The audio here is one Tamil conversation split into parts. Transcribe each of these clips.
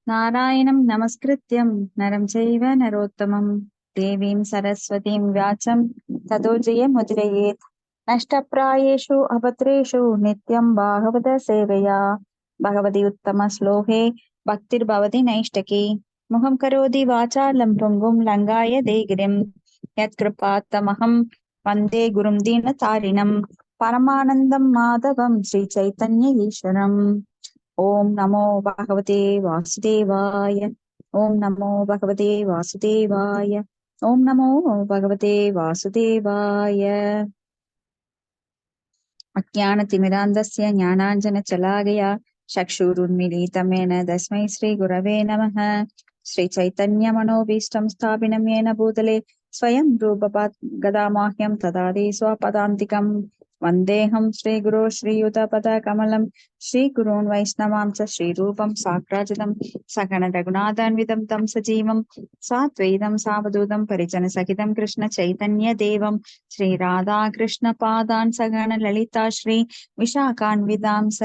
नारायणं नमस्कृत्यं नरं चैव नरोत्तमं देवीं सरस्वतीं व्याचं ततो जयमुदीरयेत्। नष्टप्रायेषु अभद्रेषु नित्यं भागवत सेवया भगवति उत्तमश्लोके भक्तिर्भवति नैष्टकी। मुखं करोति वाचालं पुङ्गुं लङ्घाय देगिरिं यत्कृपात्तमहं वन्दे गुरुं दीनतारिणं परमानन्दं माधवं श्रीचैतन्य ईश्वरम्। ओम नमो भगवते वासुदेवाय। ओम नमो भगवते वासुदेवाय। ओम नमो भगवते वासुदेवाय। अज्ञानतिमिरान्धस्य ज्ञानाञ्जनशलाकया चक्षुरुन्मीलितं येन तस्मै श्रीगुरवे नमः। श्रीचैतन्यमनोभीष्टं स्थापितं येन भूतले स्वयं रूप गदामाह्यं ददाति स्वपदान्तिकम्। वन्देऽहं श्रीगुरो श्रीयुतपदकमलं श्रीगुरून् वैष्णवांश्च श्रीरूपं साग्रजातं सगण रघुनाथान्वितं तं सजीवं साद्वैतं सावधूतं परिजनसहितं कृष्ण चैतन्य देवं श्रीराधाकृष्णपादान् सगण ललिता श्री विशाखान्वितांस।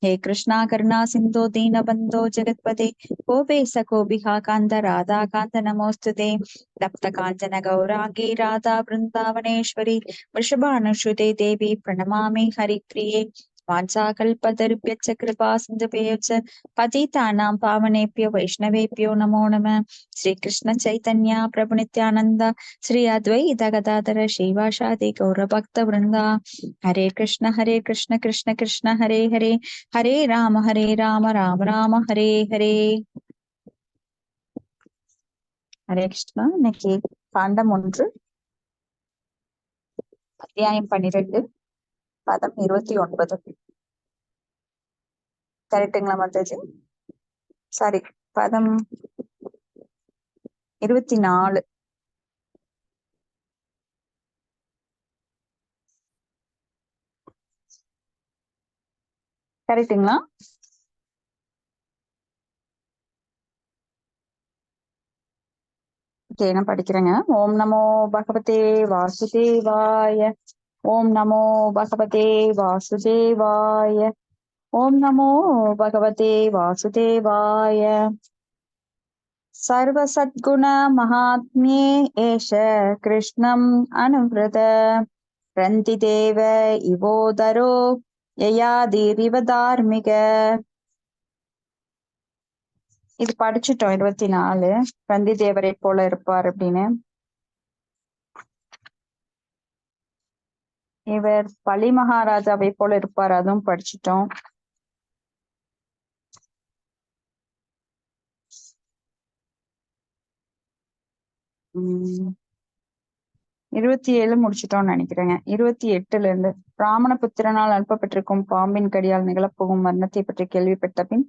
हे कृष्णा करुणा सिन्धो दीनबन्धो जगत्पते गोपेश गोपिका कान्त राधा कान्त नमोऽस्तुते। तप्त काञ्चन गौरांगी राधा वृन्दावनेश्वरी वृषभानुसुते देवी प्रणमामि हरिप्रिये। वाञ्छाकल्पतरुभ्यश्च कृपा सिन्धुभ्यश्च पतितानां पावनेभ्यो वैष्णवेभ्यो नमो नमः। श्रीकृष्ण चैतन्य प्रभु नित्यानन्द श्री अद्वैत गदाधर श्रीवासादि गौरभक्त वृंदा। हरे कृष्ण कृष्ण कृष्ण हरे हरे हरे राम राम राम हरे हरे। हरे कृष्णा। இன்னைக்கு காண்டம் 1 அத்தியாயம் 12 பதம் 29. கரெக்டுங்களா மாதாஜி? சாரி, பதம் 24. கரெக்டுங்களா? ஓகே, நான் படிக்கிறேங்க. ஓம் நமோ பகவதே வாசுதேவாய. ஓம் நமோ பகவதே வாசுதேவாய. ஓம் நமோ பகவதே வாசுதேவாய. सर्वसद्गुण महात्म्ये एष कृष्णम् अनुव्रत रन्तिदेव इवोदरो ययादिरिव धार्मिक. இது படிச்சுட்டோம் 24. ரந்தி தேவரை போல இருப்பார் அப்படின்னு. இவர் பலி மகாராஜாவை போல இருப்பார், அதுவும் படிச்சுட்டோம். 27 முடிச்சிட்டோம்னு நினைக்கிறேங்க. 28ல இருந்து பிராமண புத்திரனால் அனுப்பப்பட்டிருக்கும் பாம்பின் கடியால் நிகழப்போகும் மரணத்தை பற்றி கேள்விப்பட்ட பின்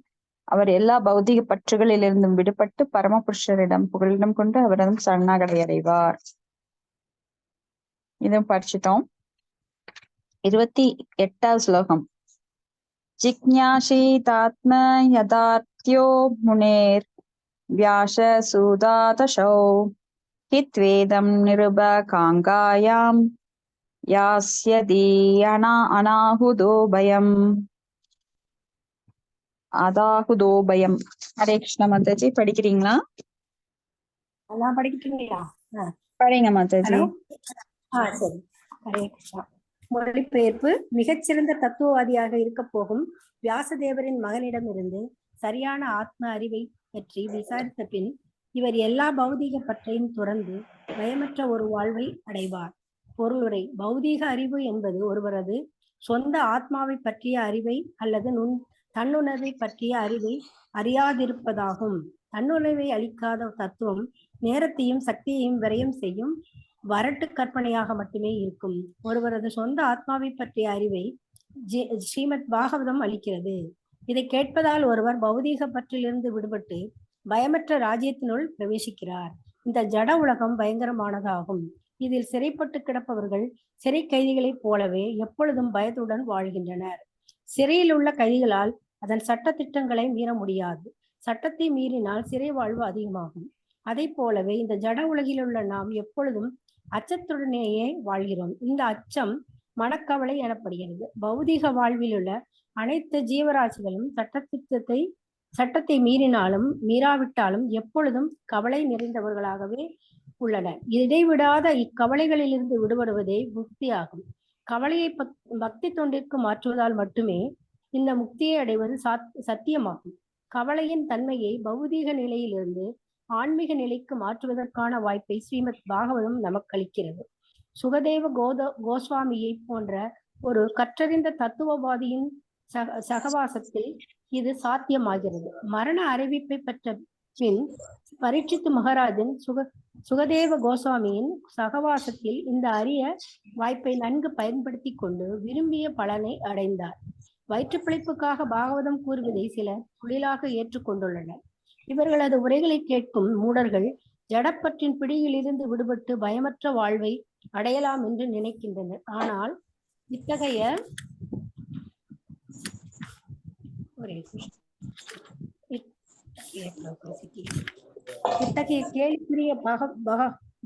அவர் எல்லா பௌதிக பற்றுகளிலிருந்தும் விடுபட்டு பரமபுருஷரிடம் புகலிடம் கொண்டு அவரிடம் சரணாகதி அடைவார். இதுவும் படிச்சுட்டோம். 28வது ஸ்லோகம். ஜிக்ஞாசீதாத்ம யதார்த்தியோ முனேர் வியாச சூதாதசோ ஹித்வேதம் நிருப காங்காயாம் யாஸ்யதி அனாஹுதோ பயம். அதாகுதோபயம். ஹரே கிருஷ்ண மாதாஜி, படிக்கிறீங்களா? படிக்கிறீங்களா? படிங்க மாதாஜி. சரி. ஹரே கிருஷ்ணா. மொழிபெயர்ப்பு. மிகச்சிறந்த தத்துவவாதியாக இருக்க போகும் வியாசதேவரின் மகனிடம் இருந்து சரியான ஆத்ம அறிவை பற்றி விசாரித்த பின் இவர் எல்லா பௌதீக பற்றையும் துறந்து பயமற்ற ஒரு வாழ்வை அடைவார். பொருளுரை. பௌதீக அறிவு என்பது ஒருவரது சொந்த ஆத்மாவை பற்றிய அறிவை அல்லது தன்னுணர்வை பற்றிய அறிவை அறியாதிருப்பதாகும். தன்னுணர்வை அளிக்காத தத்துவம் நேரத்தையும் சக்தியையும் விரயம் செய்யும் வரட்டு கற்பனையாக மட்டுமே இருக்கும். ஒருவரது சொந்த ஆத்மாவை பற்றிய அறிவை ஸ்ரீமத் பாகவதம் அளிக்கிறது. இதை கேட்பதால் ஒருவர் பௌதீக பற்றிலிருந்து விடுபட்டு பயமற்ற ராஜ்யத்தினுள் பிரவேசிக்கிறார். இந்த ஜட உலகம் பயங்கரமானதாகும். இதில் சிறைப்பட்டு கிடப்பவர்கள் சிறை கைதிகளைப் போலவே எப்பொழுதும் பயத்துடன் வாழ்கின்றனர். சிறையில் உள்ள கைதிகளால் அதன் சட்ட திட்டங்களை மீற முடியாது. சட்டத்தை மீறினால் சிறை வாழ்வு அதிகமாகும். அதை போலவே இந்த ஜட உலகில் உள்ள நாம் எப்பொழுதும் அச்சத்துடனேயே வாழ்கிறோம். இந்த அச்சம் மனக்கவலை எனப்படுகிறது. பௌதீக வாழ்வில் உள்ள அனைத்து ஜீவராசிகளும் சட்டத்தை மீறினாலும் மீறாவிட்டாலும் எப்பொழுதும் கவலை நிறைந்தவர்களாகவே உள்ளனர். இடைவிடாத இக்கவலைகளிலிருந்து விடுபடுவதே முக்தியாகும். கவலையை பக்தி தொண்டிற்கு மாற்றுவதால் மட்டுமே இந்த முக்தியை அடைவது சத்தியமாகும். கவலையின் தன்மையை பௌதீக நிலையிலிருந்து ஆன்மீக நிலைக்கு மாற்றுவதற்கான வாய்ப்பை ஸ்ரீமத் பாகவதம் நமக்கு அளிக்கிறது. சுகதேவ கோஸ்வாமியை போன்ற ஒரு கற்றறிந்த தத்துவவாதியின் சகவாசத்தில் இது சாத்தியமாகிறது. மரண அறிவிப்பை பெற்ற பின் பரீட்சித்து மகாராஜன் சுகதேவ கோஸ்வாமியின் சகவாசத்தில் இந்த அரிய வாய்ப்பை நன்கு பயன்படுத்தி கொண்டு விரும்பிய பலனை அடைந்தார். வயிற்று பிழைப்புக்காக பாகவதம் கூறுவதை சிலர் தொழிலாக ஏற்றுக்கொண்டுள்ளனர். இவர்களது உரைகளை கேட்கும் மூடர்கள் ஜடப்பற்றின் பிடியிலிருந்து விடுபட்டு பயமற்ற வாழ்வை அடையலாம் என்று நினைக்கின்றனர். ஆனால் இத்தகைய கேள்விக்குரிய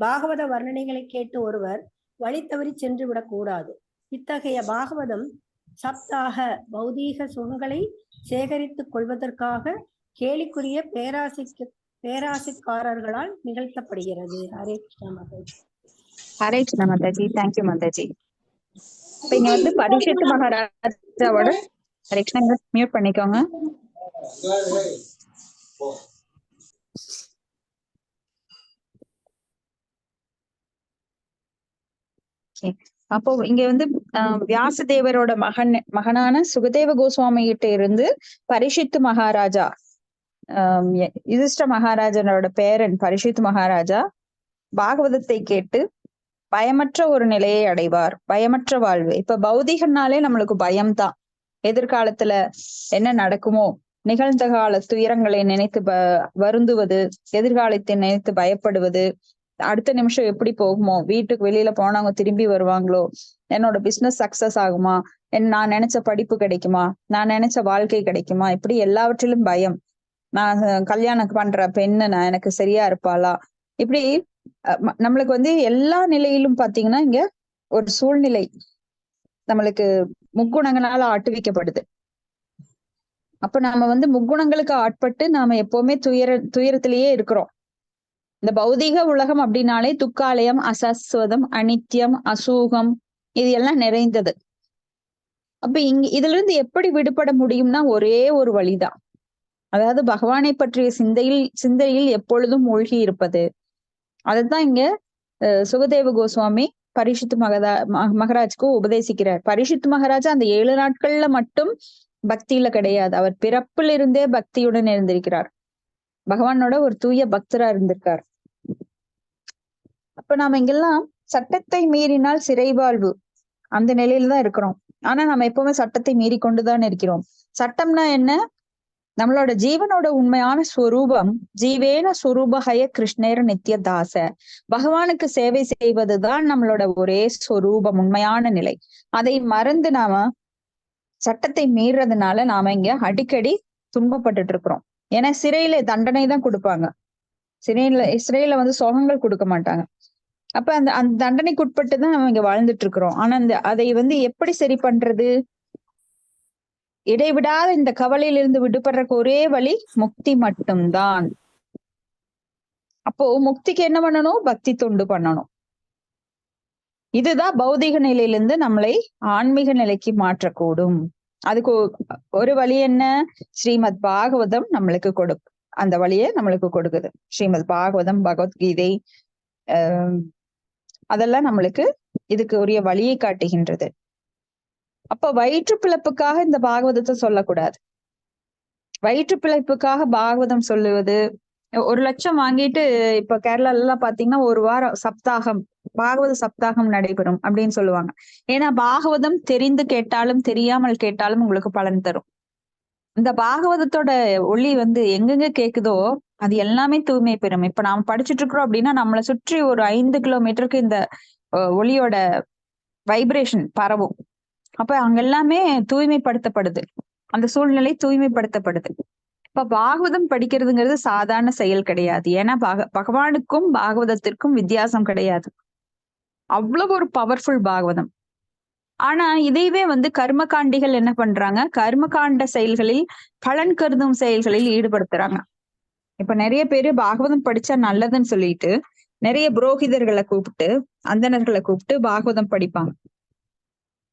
பாகவத வர்ணனைகளை கேட்டு ஒருவர் வழி தவறி சென்று விடக்கூடாது. இத்தகைய பாகவதம் சப்தாக பௌதீக சுகங்களை சேகரித்துக் கொள்வதற்காக கேலிக்குரிய பேராசைக்காரர்களால் நிகழ்த்தப்படுகிறது. ஹரே கிருஷ்ண மாதாஜி. ஹரே கிருஷ்ண மாதாஜி. தேங்க்யூ மாதாஜி. இப்ப இங்க வந்து பரீட்சித் மகாராஜாவோட ஹரே கிருஷ்ணா மியூட் பண்ணிக்கோங்க. அப்போ இங்க வந்து வியாசதேவரோட மகனான சுகதேவ கோஸ்வாமி கிட்ட இருந்து பரீட்சித் மகாராஜா, யுதிஷ்ட மகாராஜனோட பேரன் பரீட்சித் மகாராஜா பாகவதத்தை கேட்டு பயமற்ற ஒரு நிலையை அடைவார். பயமற்ற வாழ்வு. இப்ப பௌதிகனாலே நம்மளுக்கு பயம்தான். எதிர்காலத்துல என்ன நடக்குமோ, நிகழ்ந்த கால துயரங்களை நினைத்து வருந்துவது, எதிர்காலத்தை நினைத்து பயப்படுவது, அடுத்த நிமிஷம் எப்படி போகுமோ, வீட்டுக்கு வெளியில போனவங்க திரும்பி வருவாங்களோ, என்னோட பிசினஸ் சக்சஸ் ஆகுமா, நான் நினைச்ச படிப்பு கிடைக்குமா, நான் நினைச்ச வாழ்க்கை கிடைக்குமா, இப்படி எல்லாவற்றிலும் பயம். நான் கல்யாணம் பண்ற பெண்ணு நான் எனக்கு சரியா இருப்பாளா, இப்படி நம்மளுக்கு வந்து எல்லா நிலையிலும் பாத்தீங்கன்னா இங்க ஒரு சூழ்நிலை நம்மளுக்கு முக்குணங்களால ஆட்டுவிக்கப்படுது. அப்ப நாம வந்து முக்குணங்களுக்கு ஆட்பட்டு நாம எப்பவுமே துயரத்திலேயே இருக்கிறோம். இந்த பௌதீக உலகம் அப்படின்னாலே துக்காலயம், அசஸ்வதம், அனித்தியம், அசூகம், இது எல்லாம் நிறைந்தது. அப்ப இதுல இருந்து எப்படி விடுபட முடியும்னா ஒரே ஒரு வழிதான். அதாவது பகவானை பற்றிய சிந்தையில் எப்பொழுதும் மூழ்கி இருப்பது. அதுதான் இங்க சுகதேவ கோஸ்வாமி பரீட்சித் மகாராஜ்க்கு உபதேசிக்கிறார். பரீட்சித் மகாராஜா அந்த 7 நாட்கள்ல மட்டும் பக்தியில கிடையாது, அவர் பிறப்பில் இருந்தே பக்தியுடன் இருந்திருக்கிறார். பகவானோட ஒரு தூய பக்தரா இருந்திருக்கார். அப்ப நாம இங்கெல்லாம் சட்டத்தை மீறினால் சிறைவாழ்வு அந்த நிலையில தான் இருக்கிறோம். ஆனா நம்ம எப்பவுமே சட்டத்தை மீறி கொண்டுதான் இருக்கிறோம். சட்டம்னா என்ன? நம்மளோட ஜீவனோட உண்மையான ஸ்வரூபம் ஜீவேன ஸ்வரூபஹய கிருஷ்ணேர நித்திய தாச. பகவானுக்கு சேவை செய்வதுதான் நம்மளோட ஒரே ஸ்வரூபம், உண்மையான நிலை. அதை மறந்து நாம சட்டத்தை மீறதுனால நாம இங்க அடிக்கடி துன்பப்பட்டுட்டு இருக்கிறோம். ஏன்னா சிறையில தண்டனை தான் கொடுப்பாங்க. சிறையில வந்து சுகங்கள் கொடுக்க மாட்டாங்க. அப்ப அந்த தண்டனைக்கு உட்பட்டுதான் நம்ம இங்க வாழ்ந்துட்டு இருக்கிறோம். ஆனா அதை வந்து எப்படி சரி பண்றது? இடைவிடாத இந்த கவலையிலிருந்து விடுபடுறதுக்கு ஒரே வழி முக்தி மட்டும்தான். அப்போ முக்திக்கு என்ன பண்ணணும்? பக்தி தொண்டு பண்ணணும். இதுதான் பௌதிக நிலையிலிருந்து நம்மளை ஆன்மீக நிலைக்கு மாற்றக்கூடும். அதுக்கு ஒரு வழி என்ன? ஸ்ரீமத் பாகவதம் நம்மளுக்கு அந்த வழியை நம்மளுக்கு கொடுக்குது. ஸ்ரீமத் பாகவதம், பகவத்கீதை அதெல்லாம் நம்மளுக்கு இதுக்கு உரிய வழியை காட்டுகின்றது. அப்ப வயிற்று பிழைப்புக்காக இந்த பாகவதத்தை சொல்லக்கூடாது. வயிற்று பிழைப்புக்காக பாகவதம் சொல்லுவது, 1 லட்சம் வாங்கிட்டு இப்ப கேரளால எல்லாம் பாத்தீங்கன்னா 1 வாரம் சப்தாகம், பாகவத சப்தாகம் நடைபெறும் அப்படின்னு சொல்லுவாங்க. ஏன்னா பாகவதம் தெரிந்து கேட்டாலும் தெரியாமல் கேட்டாலும் உங்களுக்கு பலன் தரும். இந்த பாகவதத்தோட ஒளி வந்து எங்கெங்க கேக்குதோ அது எல்லாமே தூய்மை பெறும். இப்ப நாம படிச்சுட்டு இருக்கிறோம் அப்படின்னா நம்மளை சுற்றி ஒரு 5 கிலோமீட்டருக்கு இந்த ஒளியோட வைப்ரேஷன் பரவும். அப்ப அங்க எல்லாமே தூய்மைப்படுத்தப்படுது, அந்த சூழ்நிலை தூய்மைப்படுத்தப்படுது. இப்ப பாகவதம் படிக்கிறதுங்கிறது சாதாரண செயல் கிடையாது. ஏன்னா பகவானுக்கும் பாகவதத்திற்கும் வித்தியாசம் கிடையாது. அவ்வளவு ஒரு பவர்ஃபுல் பாகவதம். ஆனா இதையவே கர்மகாண்டிகள் என்ன பண்றாங்க, கர்மகாண்ட செயல்களில் பலன் கருதும் செயல்களில் ஈடுபடுத்துறாங்க. இப்ப நிறைய பேரு பாகவதம் படிச்சா நல்லதுன்னு சொல்லிட்டு நிறைய புரோகிதர்களை கூப்பிட்டு, அந்தணர்களை கூப்பிட்டு பாகவதம் படிப்பாங்க.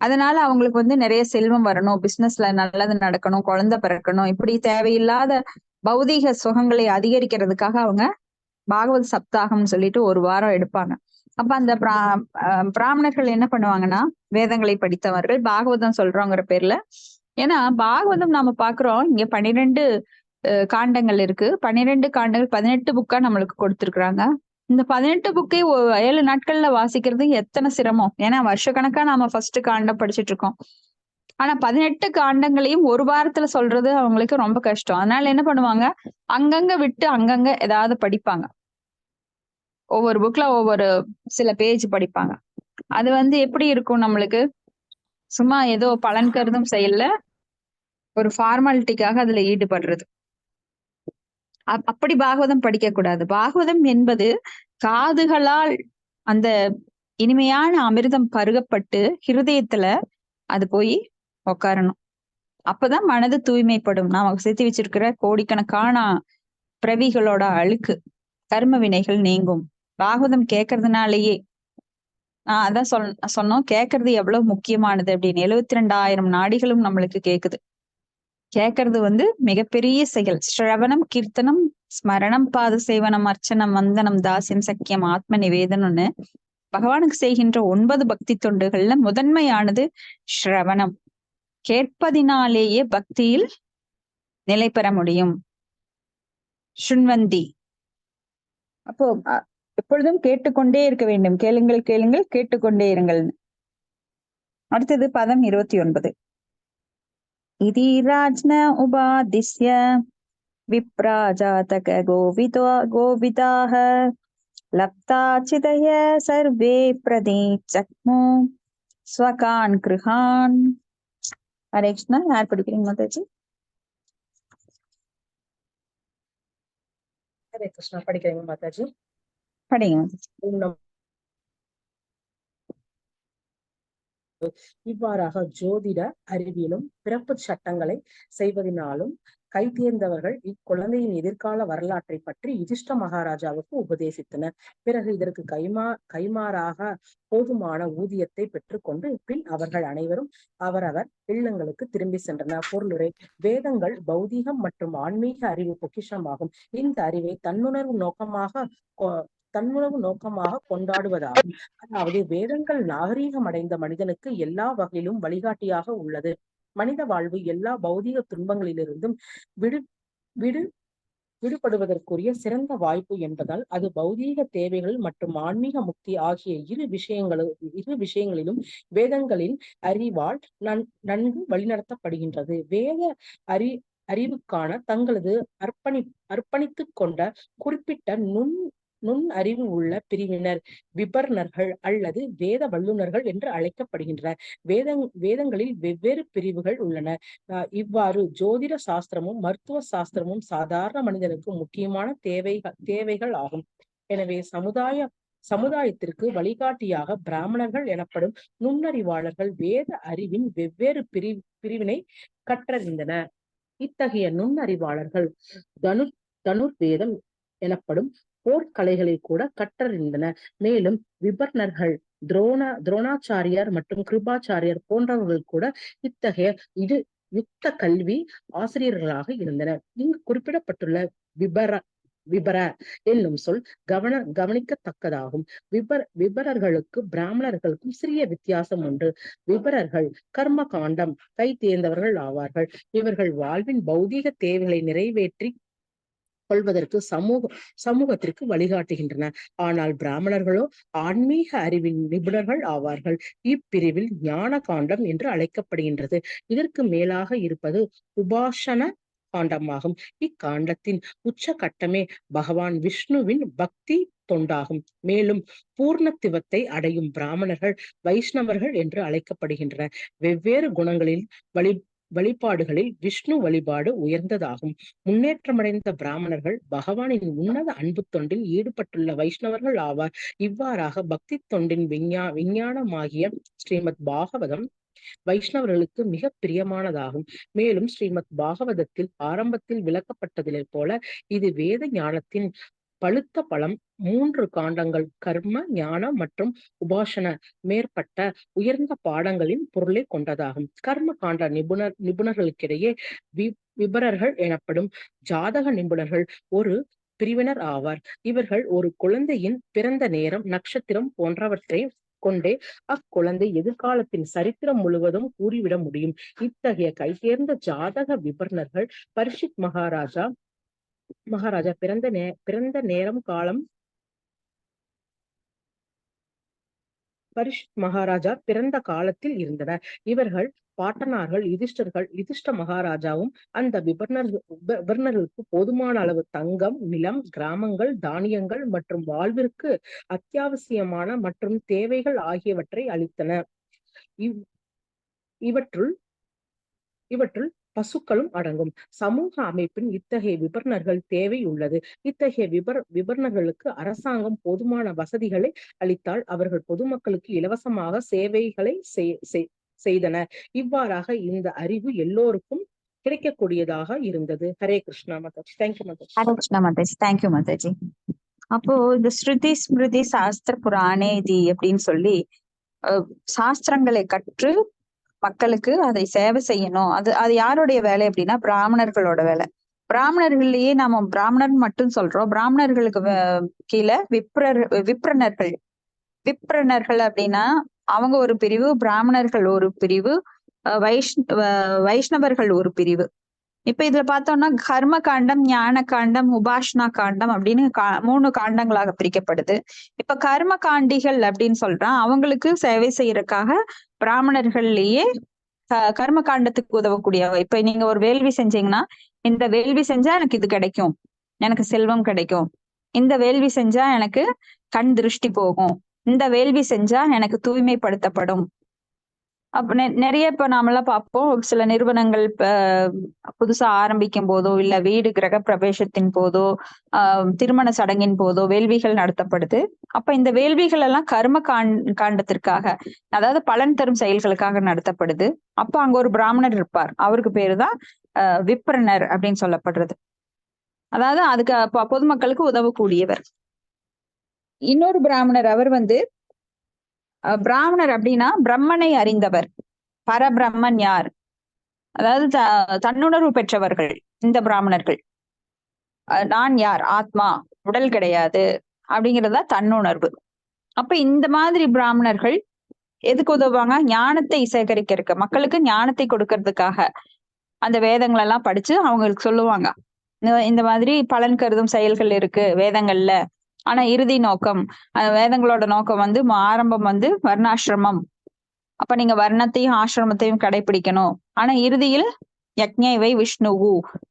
அதனால அவங்களுக்கு நிறைய செல்வம் வரணும், பிசினஸ்ல நல்லது நடக்கணும், குழந்தை பிறக்கணும், இப்படி தேவையில்லாத பௌதீக சுகங்களை அதிகரிக்கிறதுக்காக அவங்க பாகவத சப்தாகம்னு சொல்லிட்டு ஒரு வாரம் எடுப்பாங்க. அப்ப அந்த பிராமணர்கள் என்ன பண்ணுவாங்கன்னா, வேதங்களை படித்தவர்கள் பாகவதம் சொல்றோங்கிற பேர்ல, ஏன்னா பாகவதம் நாம பாக்குறோம் இங்க 12 காண்டங்கள் இருக்கு. 12 காண்டங்கள் 18 புக்கா நம்மளுக்கு கொடுத்திருக்கிறாங்க. இந்த 18 புக்கே 7 நாட்கள்ல வாசிக்கிறது எத்தனை சிரமம். ஏன்னா வருஷக்கணக்கா நாம ஃபர்ஸ்ட் காண்டம் படிச்சுட்டு இருக்கோம். ஆனா 18 காண்டங்களையும் ஒரு வாரத்துல சொல்றது அவங்களுக்கு ரொம்ப கஷ்டம். அதனால என்ன பண்ணுவாங்க, அங்கங்க விட்டு அங்கங்க ஏதாவது படிப்பாங்க. ஒவ்வொரு புக்ல ஒவ்வொரு சில பேஜ் படிப்பாங்க. அது எப்படி இருக்கும் நம்மளுக்கு, சும்மா ஏதோ பலன் கருதும் செயல்ல ஒரு ஃபார்மாலிட்டிக்காக அதுல ஈடுபடுறது. அப்படி பாகவதம் படிக்க கூடாது. பாகவதம் என்பது காதுகளால் அந்த இனிமையான அமிர்தம் பருகப்பட்டு ஹிருதயத்துல அது போய் உட்காரணும். அப்பதான் மனது தூய்மைப்படும். நாம சேர்த்து வச்சிருக்கிற கோடிக்கணக்கான பிறவிகளோட அழுக்கு கர்ம வினைகள் நீங்கும். பாகவதம் கேட்கறதுனாலயே அதான் சொன்னோம், கேட்கறது எவ்வளவு முக்கியமானது அப்படின்னு. 72,000 நாடிகளும் நம்மளுக்கு கேக்குது. கேட்கறது மிகப்பெரிய செயல். ஸ்ரவணம், கீர்த்தனம், ஸ்மரணம், பாத சேவனம், அர்ச்சனம், வந்தனம், தாசியம், சக்கியம், ஆத்ம நிவேதனம்னு பகவானுக்கு செய்கின்ற 9 பக்தி தொண்டுகள்ல முதன்மையானது ஸ்ரவணம். கேட்பதினாலேயே பக்தியில் நிலை பெற முடியும். சுன்வந்தி, அப்போ எப்பொழுதும் கேட்டுக்கொண்டே இருக்க வேண்டும். கேளுங்கள் கேளுங்கள் கேட்டுக்கொண்டே இருங்கள். அடுத்தது பதம் 29. இதி ராஜ்ன உபாதிஸ்ய விப்ரா ஜாதக கோவிதாக லப்தா சிதய சர்வே பிரதி சக்மு ஸ்வகான் கிருஹான். ஹரே கிருஷ்ணா. யார் படிக்கிறீங்க மாதாஜி? ஹரே கிருஷ்ணா. படிக்கிறீங்க மாதாஜி? படிங்க. இவ்வாறாக ஜோதிட அறிவியலும் பிறப்பு சட்டங்களை செய்வதனாலும் கை தேர்ந்தவர்கள் இக்குழந்தையின் எதிர்கால வரலாற்றை பற்றி யுதிஷ்ட மகாராஜாவுக்கு உபதேசித்தனர். பிறகு இதற்கு கைமாறாக போதுமான ஊதியத்தை பெற்றுக்கொண்டு பின் அவர்கள் அனைவரும் அவரவர் இல்லங்களுக்கு திரும்பி சென்றனர். பொருளுரை: வேதங்கள் பௌதீகம் மற்றும் ஆன்மீக அறிவு பொக்கிஷமாகும். இந்த அறிவை தன்னுணர்வு நோக்கமாக கொண்டாடுவதாகும். அதாவது வேதங்கள் நாகரீகம் அடைந்த மனிதனுக்கு எல்லா வகையிலும் வழிகாட்டியாக உள்ளது. மனித வாழ்வு எல்லா பௌதீக துன்பங்களிலிருந்தும் விடுபடுவதற்குரிய சிறந்த வாய்ப்பு என்பதால் அது பௌதீக தேவைகள் மற்றும் ஆன்மீக முக்தி ஆகிய இரு விஷயங்களிலும் வேதங்களின் அறிவால் நன்கு வழிநடத்தப்படுகின்றது. வேத அறிவுக்கான தங்களது அர்ப்பணித்துக் கொண்ட குறிப்பிட்ட நுண் அறிவு உள்ள பிரிவினர் விபர்ணர்கள் அல்லது வேத வல்லுநர்கள் என்று அழைக்கப்படுகின்றனர். வேதங்களில் வெவ்வேறு பிரிவுகள் உள்ளன. இவ்வாறு ஜோதிட சாஸ்திரமும் மருத்துவ சாஸ்திரமும் சாதாரண மனிதனுக்கு முக்கியமான தேவைகள் ஆகும். எனவே சமுதாயத்திற்கு வழிகாட்டியாக பிராமணர்கள் எனப்படும் நுண்ணறிவாளர்கள் வேத அறிவின் வெவ்வேறு பிரிவினை கற்றறிந்தனர். இத்தகைய நுண்ணறிவாளர்கள் தனுர்வேதம் எனப்படும் போர்க்கலைகளை கூட கற்றறிந்தனர். மேலும் விபர்ணர்கள் துரோணாச்சாரியார் மற்றும் கிருபாச்சாரியார் போன்றவர்கள் கூட இத்தகைய யுக்த கல்வி ஆசிரியர்களாக இருந்தனர். இங்கு குறிப்பிடப்பட்டுள்ள விபர என்னும் சொல் கவனிக்கத்தக்கதாகும். விபரர்களுக்கும் பிராமணர்களுக்கும் சிறிய வித்தியாசம் உண்டு. விபரர்கள் கர்ம காண்டம் கை தேர்ந்தவர்கள் ஆவார்கள். இவர்கள் வாழ்வின் பௌதீக தேவைகளை நிறைவேற்றி கொள்வதற்கு சமூகத்திற்கு வழிகாட்டுகின்றனர். ஆனால் பிராமணர்களோ ஆன்மீக அறிவின் நிபுணர்கள் ஆவார்கள். இப்பிரிவில் ஞான காண்டம் என்று அழைக்கப்படுகின்றது. இதற்கு மேலாக இருப்பது உபாசன காண்டமாகும். இக்காண்டத்தின் உச்சகட்டமே பகவான் விஷ்ணுவின் பக்தி தொண்டாகும். மேலும் பூர்ணத்துவத்தை அடையும் பிராமணர்கள் வைஷ்ணவர்கள் என்று அழைக்கப்படுகின்றனர். வெவ்வேறு குணங்களில் வழிபாடுகளில் விஷ்ணு வழிபாடு உயர்ந்ததாகும். முன்னேற்றமடைந்த பிராமணர்கள் பகவானின் உன்னத அன்பு தொண்டில் ஈடுபட்டுள்ள வைஷ்ணவர்கள் ஆவார். இவ்வாறாக பக்தி தொண்டின் விஞ்ஞானமாகிய ஸ்ரீமத் பாகவதம் வைஷ்ணவர்களுக்கு மிக பிரியமானதாகும். மேலும் ஸ்ரீமத் பாகவதத்தில் ஆரம்பத்தில் விளக்கப்பட்டதிலே போல இது வேத ஞானத்தின் பழுத்த பழம். 3 காண்டங்கள் கர்ம, ஞான மற்றும் உபாசன மேற்பட்ட உயர்ந்த பாடங்களின் பொருளை கொண்டதாகும். கர்ம காண்ட நிபுணர்களுக்கிடையே விபரர்கள் எனப்படும் ஜாதக நிபுணர்கள் ஒரு பிரிவினர் ஆவார். இவர்கள் ஒரு குழந்தையின் பிறந்த நேரம், நட்சத்திரம் போன்றவற்றை கொண்டே அக்குழந்தை எதிர்காலத்தின் சரித்திரம் முழுவதும் கூறிவிட முடியும். இத்தகைய கைதேர்ந்த ஜாதக விபரணர்கள் பரீட்சித் மகாராஜா பிறந்த நேரம் காலம் பரீட்சித் மகாராஜா பிறந்த காலத்தில் இருந்தனர். இவர்கள் பாட்டனார்கள். யுதிஷ்ட மகாராஜாவும் அந்த விபர்ணர்களுக்கு போதுமான அளவு தங்கம், நிலம், கிராமங்கள், தானியங்கள் மற்றும் வாழ்விற்கு அத்தியாவசியமான மற்றும் தேவைகள் ஆகியவற்றை அளித்தனர். இவற்றுள் பசுக்களும் அடங்கும். சமூக அமைப்பின் இத்தகைய விபர்ணர்கள் தேவை உள்ளது. இத்தகைய விபர்ணர்களுக்கு அரசாங்கம் போதுமான வசதிகளை அளித்தால் அவர்கள் பொதுமக்களுக்கு இலவசமாக சேவைகளை செய்தனர். இவ்வாறாக இந்த அறிவு எல்லோருக்கும் கிடைக்கக்கூடியதாக இருந்தது. ஹரே கிருஷ்ணா மாதாஜி. தேங்க்யூ மாதாஜி. ஹரே கிருஷ்ணா மாதாஜி. தேங்க்யூ மாதாஜி. அப்போ இந்த ஸ்ருதி ஸ்மிருதி சாஸ்திர புராணேதி அப்படின்னு சொல்லி சாஸ்திரங்களை கற்று மக்களுக்கு அதை சேவை செய்யணும். அது யாருடைய வேலை அப்படின்னா பிராமணர்களோட வேலை. பிராமணர்கள்லயே நாம பிராமணர் மட்டும் சொல்றோம். பிராமணர்களுக்கு கீழே விப்ரணர்கள் அப்படின்னா அவங்க ஒரு பிரிவு, பிராமணர்கள் ஒரு பிரிவு, வைஷ்ணவர்கள் ஒரு பிரிவு. இப்ப இதுல பார்த்தோம்னா கர்ம காண்டம், ஞான காண்டம், உபாசனா காண்டம் அப்படின்னு 3 காண்டங்களாக பிரிக்கப்படுது. இப்ப கர்ம காண்டிகள் அப்படின்னு சொல்றான், அவங்களுக்கு சேவை செய்யறதுக்காக பிராமணர்கள்லயே கர்ம காண்டத்துக்கு உதவக்கூடியவ. இப்ப நீங்க ஒரு வேள்வி செஞ்சீங்கன்னா, இந்த வேள்வி செஞ்சா எனக்கு இது கிடைக்கும், எனக்கு செல்வம் கிடைக்கும், இந்த வேள்வி செஞ்சா எனக்கு கண் திருஷ்டி போகும், இந்த வேள்வி செஞ்சா எனக்கு தூய்மைப்படுத்தப்படும். அப்ப நிறைய இப்ப நாமெல்லாம் பார்ப்போம், சில நிறுவனங்கள் புதுசா ஆரம்பிக்கும் போதோ இல்ல வீடு கிரக பிரவேசத்தின் போதோ திருமண சடங்கின் போதோ வேள்விகள் நடத்தப்படுது. அப்ப இந்த வேள்விகள் எல்லாம் கர்ம காண்டத்திற்காக, அதாவது பலன் தரும் செயல்களுக்காக நடத்தப்படுது. அப்ப அங்க ஒரு பிராமணர் இருப்பார், அவருக்கு பேருதான் விப்ரணர் அப்படின்னு சொல்லப்படுறது. அதாவது அதுக்கு பொதுமக்களுக்கு உதவக்கூடியவர். இன்னொரு பிராமணர், அவர் பிராமணர் அப்படின்னா பிரம்மனை அறிந்தவர். பரபிரம்மன் யார், அதாவது தன்னுணர்வு பெற்றவர்கள் இந்த பிராமணர்கள். நான் யார், ஆத்மா, உடல் கிடையாது அப்படிங்கிறதா தன்னுணர்வு. அப்ப இந்த மாதிரி பிராமணர்கள் எதுக்கு உதவுவாங்க? ஞானத்தை சேகரிக்கிறதுக்கு, மக்களுக்கு ஞானத்தை கொடுக்கறதுக்காக அந்த வேதங்கள் எல்லாம் படிச்சு அவங்களுக்கு சொல்லுவாங்க, இந்த மாதிரி பலன் கருதும் செயல்கள் இருக்கு வேதங்கள்ல. ஆனா இறுதி நோக்கம், வேதங்களோட நோக்கம் ஆரம்பம் வர்ணாசிரமம். அப்ப நீங்க வர்ணத்தையும் ஆசிரமத்தையும் கடைபிடிக்கணும். ஆனா இறுதியில் யக்ஞைவை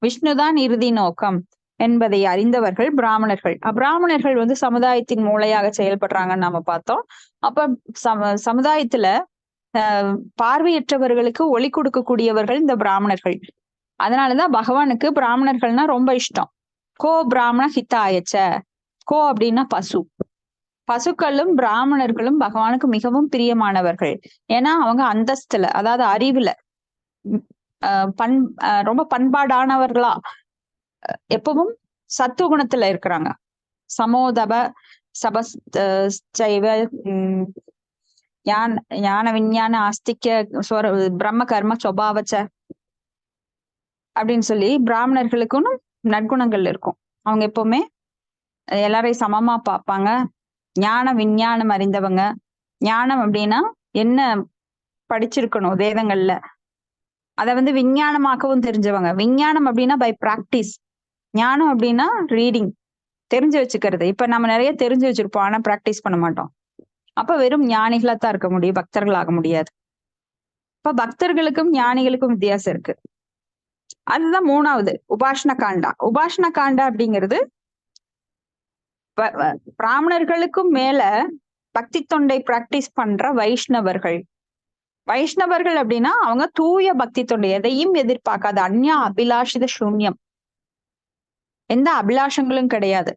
விஷ்ணுதான் இறுதி நோக்கம் என்பதை அறிந்தவர்கள் பிராமணர்கள். பிராமணர்கள் சமுதாயத்தின் மூளையாக செயல்படுறாங்கன்னு நாம பார்த்தோம். அப்ப சமுதாயத்துல பார்வையற்றவர்களுக்கு ஒளி கொடுக்கக்கூடியவர்கள் இந்த பிராமணர்கள். அதனாலதான் பகவானுக்கு பிராமணர்கள்னா ரொம்ப இஷ்டம். கோ பிராமண ஹிதாயச்ச. கோ அப்படின்னா பசு. பசுக்களும் பிராமணர்களும் பகவானுக்கு மிகவும் பிரியமானவர்கள். ஏன்னா அவங்க அந்தஸ்துல, அதாவது அறிவுல ரொம்ப பண்பாடானவர்களா, எப்பவும் சத்துவகுணத்துல இருக்கிறாங்க. சமோதப சபஸ்சைவ ஞான விஞ்ஞான ஆஸ்திக்க பிரம்ம கர்ம சொபாவச்ச அப்படின்னு சொல்லி பிராமணர்களுக்கும் நற்குணங்கள் இருக்கும். அவங்க எப்பவுமே எல்லாரையும் சமமா பார்ப்பாங்க. ஞான விஞ்ஞானம் அறிந்தவங்க. ஞானம் அப்படின்னா என்ன படிச்சிருக்கணும் வேதங்கள்ல, அத விஞ்ஞானமாக்கவும் தெரிஞ்சவங்க. விஞ்ஞானம் அப்படின்னா பை பிராக்டிஸ். ஞானம் அப்படின்னா ரீடிங், தெரிஞ்சு வச்சுக்கிறது. இப்ப நம்ம நிறைய தெரிஞ்சு வச்சிருப்போம், ஆனா பிராக்டிஸ் பண்ண மாட்டோம். அப்ப வெறும் ஞானிகளா தான் இருக்க முடியும், பக்தர்கள் ஆக முடியாது. இப்ப பக்தர்களுக்கும் ஞானிகளுக்கும் வித்தியாசம் இருக்கு. அதுதான் 3வது உபாசன காண்டா. உபாசன காண்டா அப்படிங்கிறது பிராமணர்களுக்கும் மேல பக்தி தொண்டை பிராக்டிஸ் பண்ற வைஷ்ணவர்கள். வைஷ்ணவர்கள் அப்படின்னா அவங்க தூய பக்தி தொண்டு, எதையும் எதிர்பார்க்காத அந்நிய அபிலாஷித சூன்யம், எந்த அபிலாஷங்களும் கிடையாது.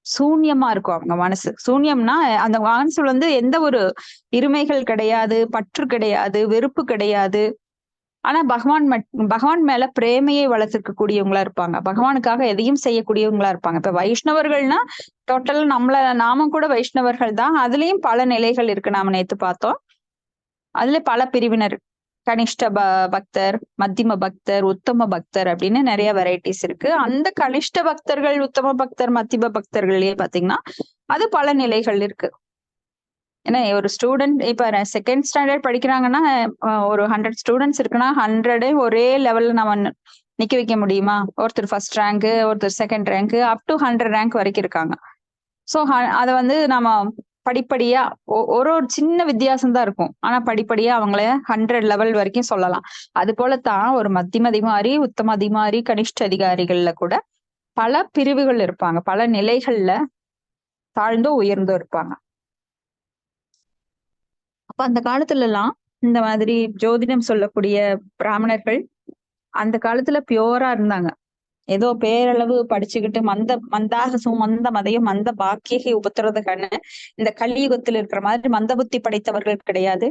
சூன்யமா இருக்கும் அவங்க மனசு. சூன்யம்னா அந்த மனசுல எந்த ஒரு இருமைகள் கிடையாது, பற்று கிடையாது, வெறுப்பு கிடையாது. ஆனா பகவான் மேல பிரேமையை வளர்த்துக்க கூடியவங்களா இருப்பாங்க. பகவானுக்காக எதையும் செய்யக்கூடியவங்களா இருப்பாங்க. இப்ப வைஷ்ணவர்கள்னா டோட்டலா நாம கூட வைஷ்ணவர்கள் தான். அதுலயும் பல நிலைகள் இருக்கு. நாம நேத்து பார்த்தோம். அதுல பல பிரிவினர், கனிஷ்ட பக்தர், மத்தியம பக்தர், உத்தம பக்தர் அப்படின்னு நிறைய வெரைட்டிஸ் இருக்கு. அந்த கனிஷ்ட பக்தர்கள், உத்தம பக்தர், மத்தியம பக்தர்கள்லயே பாத்தீங்கன்னா அது பல நிலைகள் இருக்கு. ஏன்னா ஒரு ஸ்டூடெண்ட் இப்ப செகண்ட் ஸ்டாண்டர்ட் படிக்கிறாங்கன்னா ஒரு 100 ஸ்டூடெண்ட்ஸ் இருக்குன்னா 100 ஒரே லெவல்ல நம்ம நிக்க வைக்க முடியுமா? ஒருத்தர் ஃபர்ஸ்ட் ரேங்க், ஒருத்தர் second rank, up to 100 rank வரைக்கும் இருக்காங்க. சோ அத நம்ம படிப்படியா ஒரு சின்ன வித்தியாசம் தான் இருக்கும். ஆனா படிப்படியா அவங்கள 100 லெவல் வரைக்கும் சொல்லலாம். அது போலத்தான் ஒரு மத்தியம அதிகாரி, உத்தம அதிகாரி, கனிஷ்ட அதிகாரிகள்ல கூட பல பிரிவுகள் இருப்பாங்க. பல நிலைகள்ல தாழ்ந்தோ உயர்ந்தோ இருப்பாங்க. அப்ப அந்த காலத்துல எல்லாம் இந்த மாதிரி ஜோதிடம் சொல்லக்கூடிய பிராமணர்கள் அந்த காலத்துல பியோரா இருந்தாங்க. ஏதோ பேரளவு படிச்சுக்கிட்டு மந்தாகசும் மந்த மதையும் மந்த பாக்கியகை உபத்திரதுக்கான இந்த கலியுகத்துல இருக்கிற மாதிரி மந்த புத்தி படைத்தவர்கள் கிடையாது.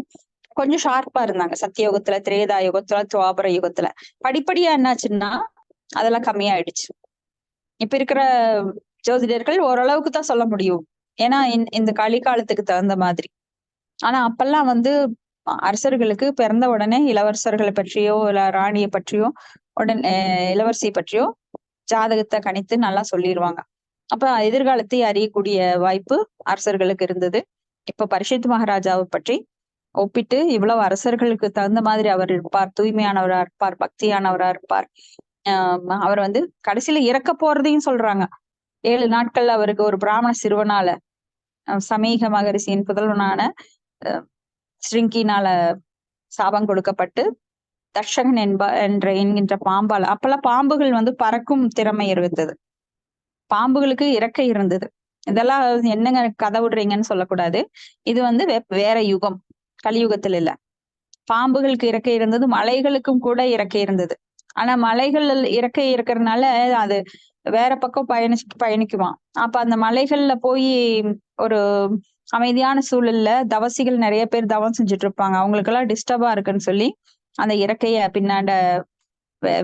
கொஞ்சம் ஷார்ப்பா இருந்தாங்க. சத்தியயுகத்துல, திரேதா யுகத்துல, துவாபர யுகத்துல. படிப்படியா என்னாச்சுன்னா அதெல்லாம் கம்மியாயிடுச்சு. இப்ப இருக்கிற ஜோதிடர்கள் ஓரளவுக்கு தான் சொல்ல முடியும். ஏன்னா இந்த கலிகாலத்துக்கு தகுந்த மாதிரி. ஆனா அப்பெல்லாம் அரசர்களுக்கு பிறந்த உடனே இளவரசர்களை பற்றியோ இல்ல ராணியை பற்றியோ உடனே இளவரசியை பற்றியோ ஜாதகத்தை கணித்து நல்லா சொல்லிடுவாங்க. அப்ப எதிர்காலத்தை அறியக்கூடிய வாய்ப்பு அரசர்களுக்கு இருந்தது. இப்ப பரீட்சித் மகாராஜாவை பற்றி ஒப்பிட்டு இவ்வளவு அரசர்களுக்கு தகுந்த மாதிரி அவர் இருப்பார், தூய்மையானவரா இருப்பார், பக்தியானவரா இருப்பார். அவர் கடைசியில இறக்க போறதையும் சொல்றாங்க. 7 நாட்கள் அவருக்கு ஒரு பிராமண சிறுவனால சமீக மகரிஷியின் புதல்வனான ஸ்ருங்கினால சாபம் கொடுக்கப்பட்டு தர்ஷகன் என்கின்ற பாம்பால், அப்பெல்லாம் பாம்புகள் பறக்கும் திறமை இருந்தது. பாம்புகளுக்கு இறக்கை இருந்தது. இதெல்லாம் என்னங்க கதை விடுறீங்கன்னு சொல்லக்கூடாது. இது வேற யுகம், கலியுகத்துல இல்ல. பாம்புகளுக்கு இறக்கை இருந்தது, மலைகளுக்கும் கூட இறக்கை இருந்தது. ஆனா மலைகள் இறக்கை இருக்கிறதுனால அது வேற பக்கம் பயணிக்குமா. அப்ப அந்த மலைகள்ல போய் ஒரு அமைதியான சூழல்ல தவசிகள் நிறைய பேர் தவம் செஞ்சுட்டு இருப்பாங்க. அவங்களுக்கு எல்லாம் டிஸ்டர்பா இருக்குன்னு சொல்லி அந்த இறக்கைய பின்னாண்ட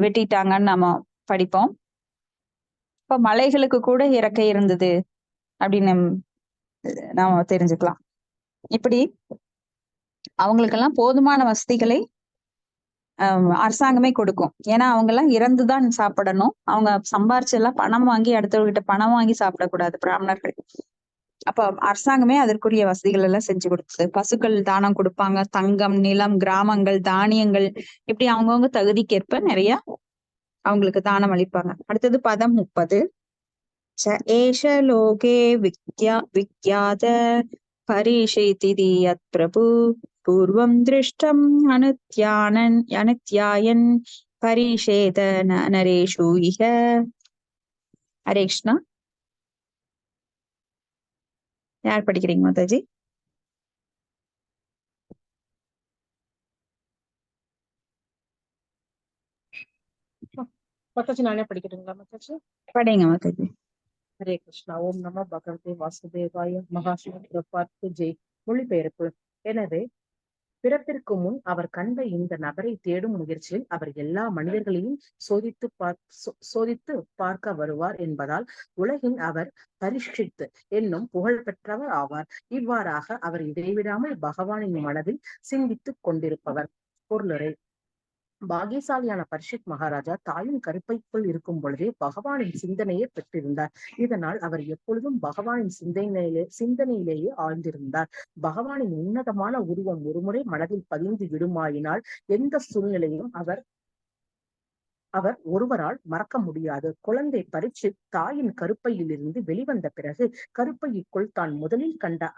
வெட்டிட்டாங்கன்னு நாம படிப்போம். இப்ப மலைகளுக்கு கூட இறக்கை இருந்தது அப்படின்னு நாம தெரிஞ்சுக்கலாம். இப்படி அவங்களுக்கெல்லாம் போதுமான வசதிகளை அரசாங்கமே கொடுக்கும். ஏன்னா அவங்க எல்லாம் இறந்துதான் சாப்பிடணும். அவங்க சம்பாரிச்சு எல்லாம் பணம் வாங்கி அடுத்தவர்கிட்ட பணம் வாங்கி சாப்பிடக்கூடாது பிராமணர்கள். அப்ப அரசாங்கமே அதற்குரிய வசதிகள் எல்லாம் செஞ்சு கொடுத்தது. பசுக்கள் தானம் கொடுப்பாங்க, தங்கம், நிலம், கிராமங்கள், தானியங்கள், இப்படி அவங்கவுங்க தகுதிக்கேற்ப நிறைய அவங்களுக்கு தானம் அளிப்பாங்க. அடுத்தது பதம் 30. ஏஷ லோகே விக்யாத பரிஷேதி யத் பிரபு பூர்வம் திருஷ்டம் அனுத்யாயன் பரிஷேத நரேஷு இஹ. ஹரே கிருஷ்ணா. யார் படிக்கிறீங்க மாதாஜி? மாதாஜி நானே படிக்கிறீங்களா மாதாஜி? படிங்க மாதாஜி. ஹரே கிருஷ்ணா. ஓம் நமோ பகவதே வாசுதேவாய. மகாசிவ ஜெய். மொழிபெயர்ப்பு. எனவே பிறப்பிற்கு முன் அவர் கண்ட இந்த நபரை தேடும் முயற்சியில் அவர் எல்லா மனிதர்களையும் சோதித்து பார்க்க வருவார் என்பதால் உலகின் அவர் பரிஷ்டித் என்னும் புகழ் பெற்றவர் ஆவார். இவ்வாறாக அவர் இடைவிடாமல் பகவானின் மனதில் சிந்தித்துக் கொண்டிருப்பவர். பொருளுரை. பாகியசாலியான பரீட்சித் மகாராஜா தாயின் கருப்பைக்குள் இருக்கும் பொழுதே பகவானின் சிந்தனையை பெற்றிருந்தார். இதனால் அவர் எப்பொழுதும் பகவானின் சிந்தனையிலேயே ஆழ்ந்திருந்தார். பகவானின் உன்னதமான உருவம் ஒருமுறை மனதில் பதிந்து விடுமாயினால் எந்த சூழ்நிலையும் அவர் ஒருவரால் மறக்க முடியாது. குழந்தை பரீட்சித் தாயின் கருப்பையிலிருந்து வெளிவந்த பிறகு கருப்பைக்குள் தான் முதலில் கண்ட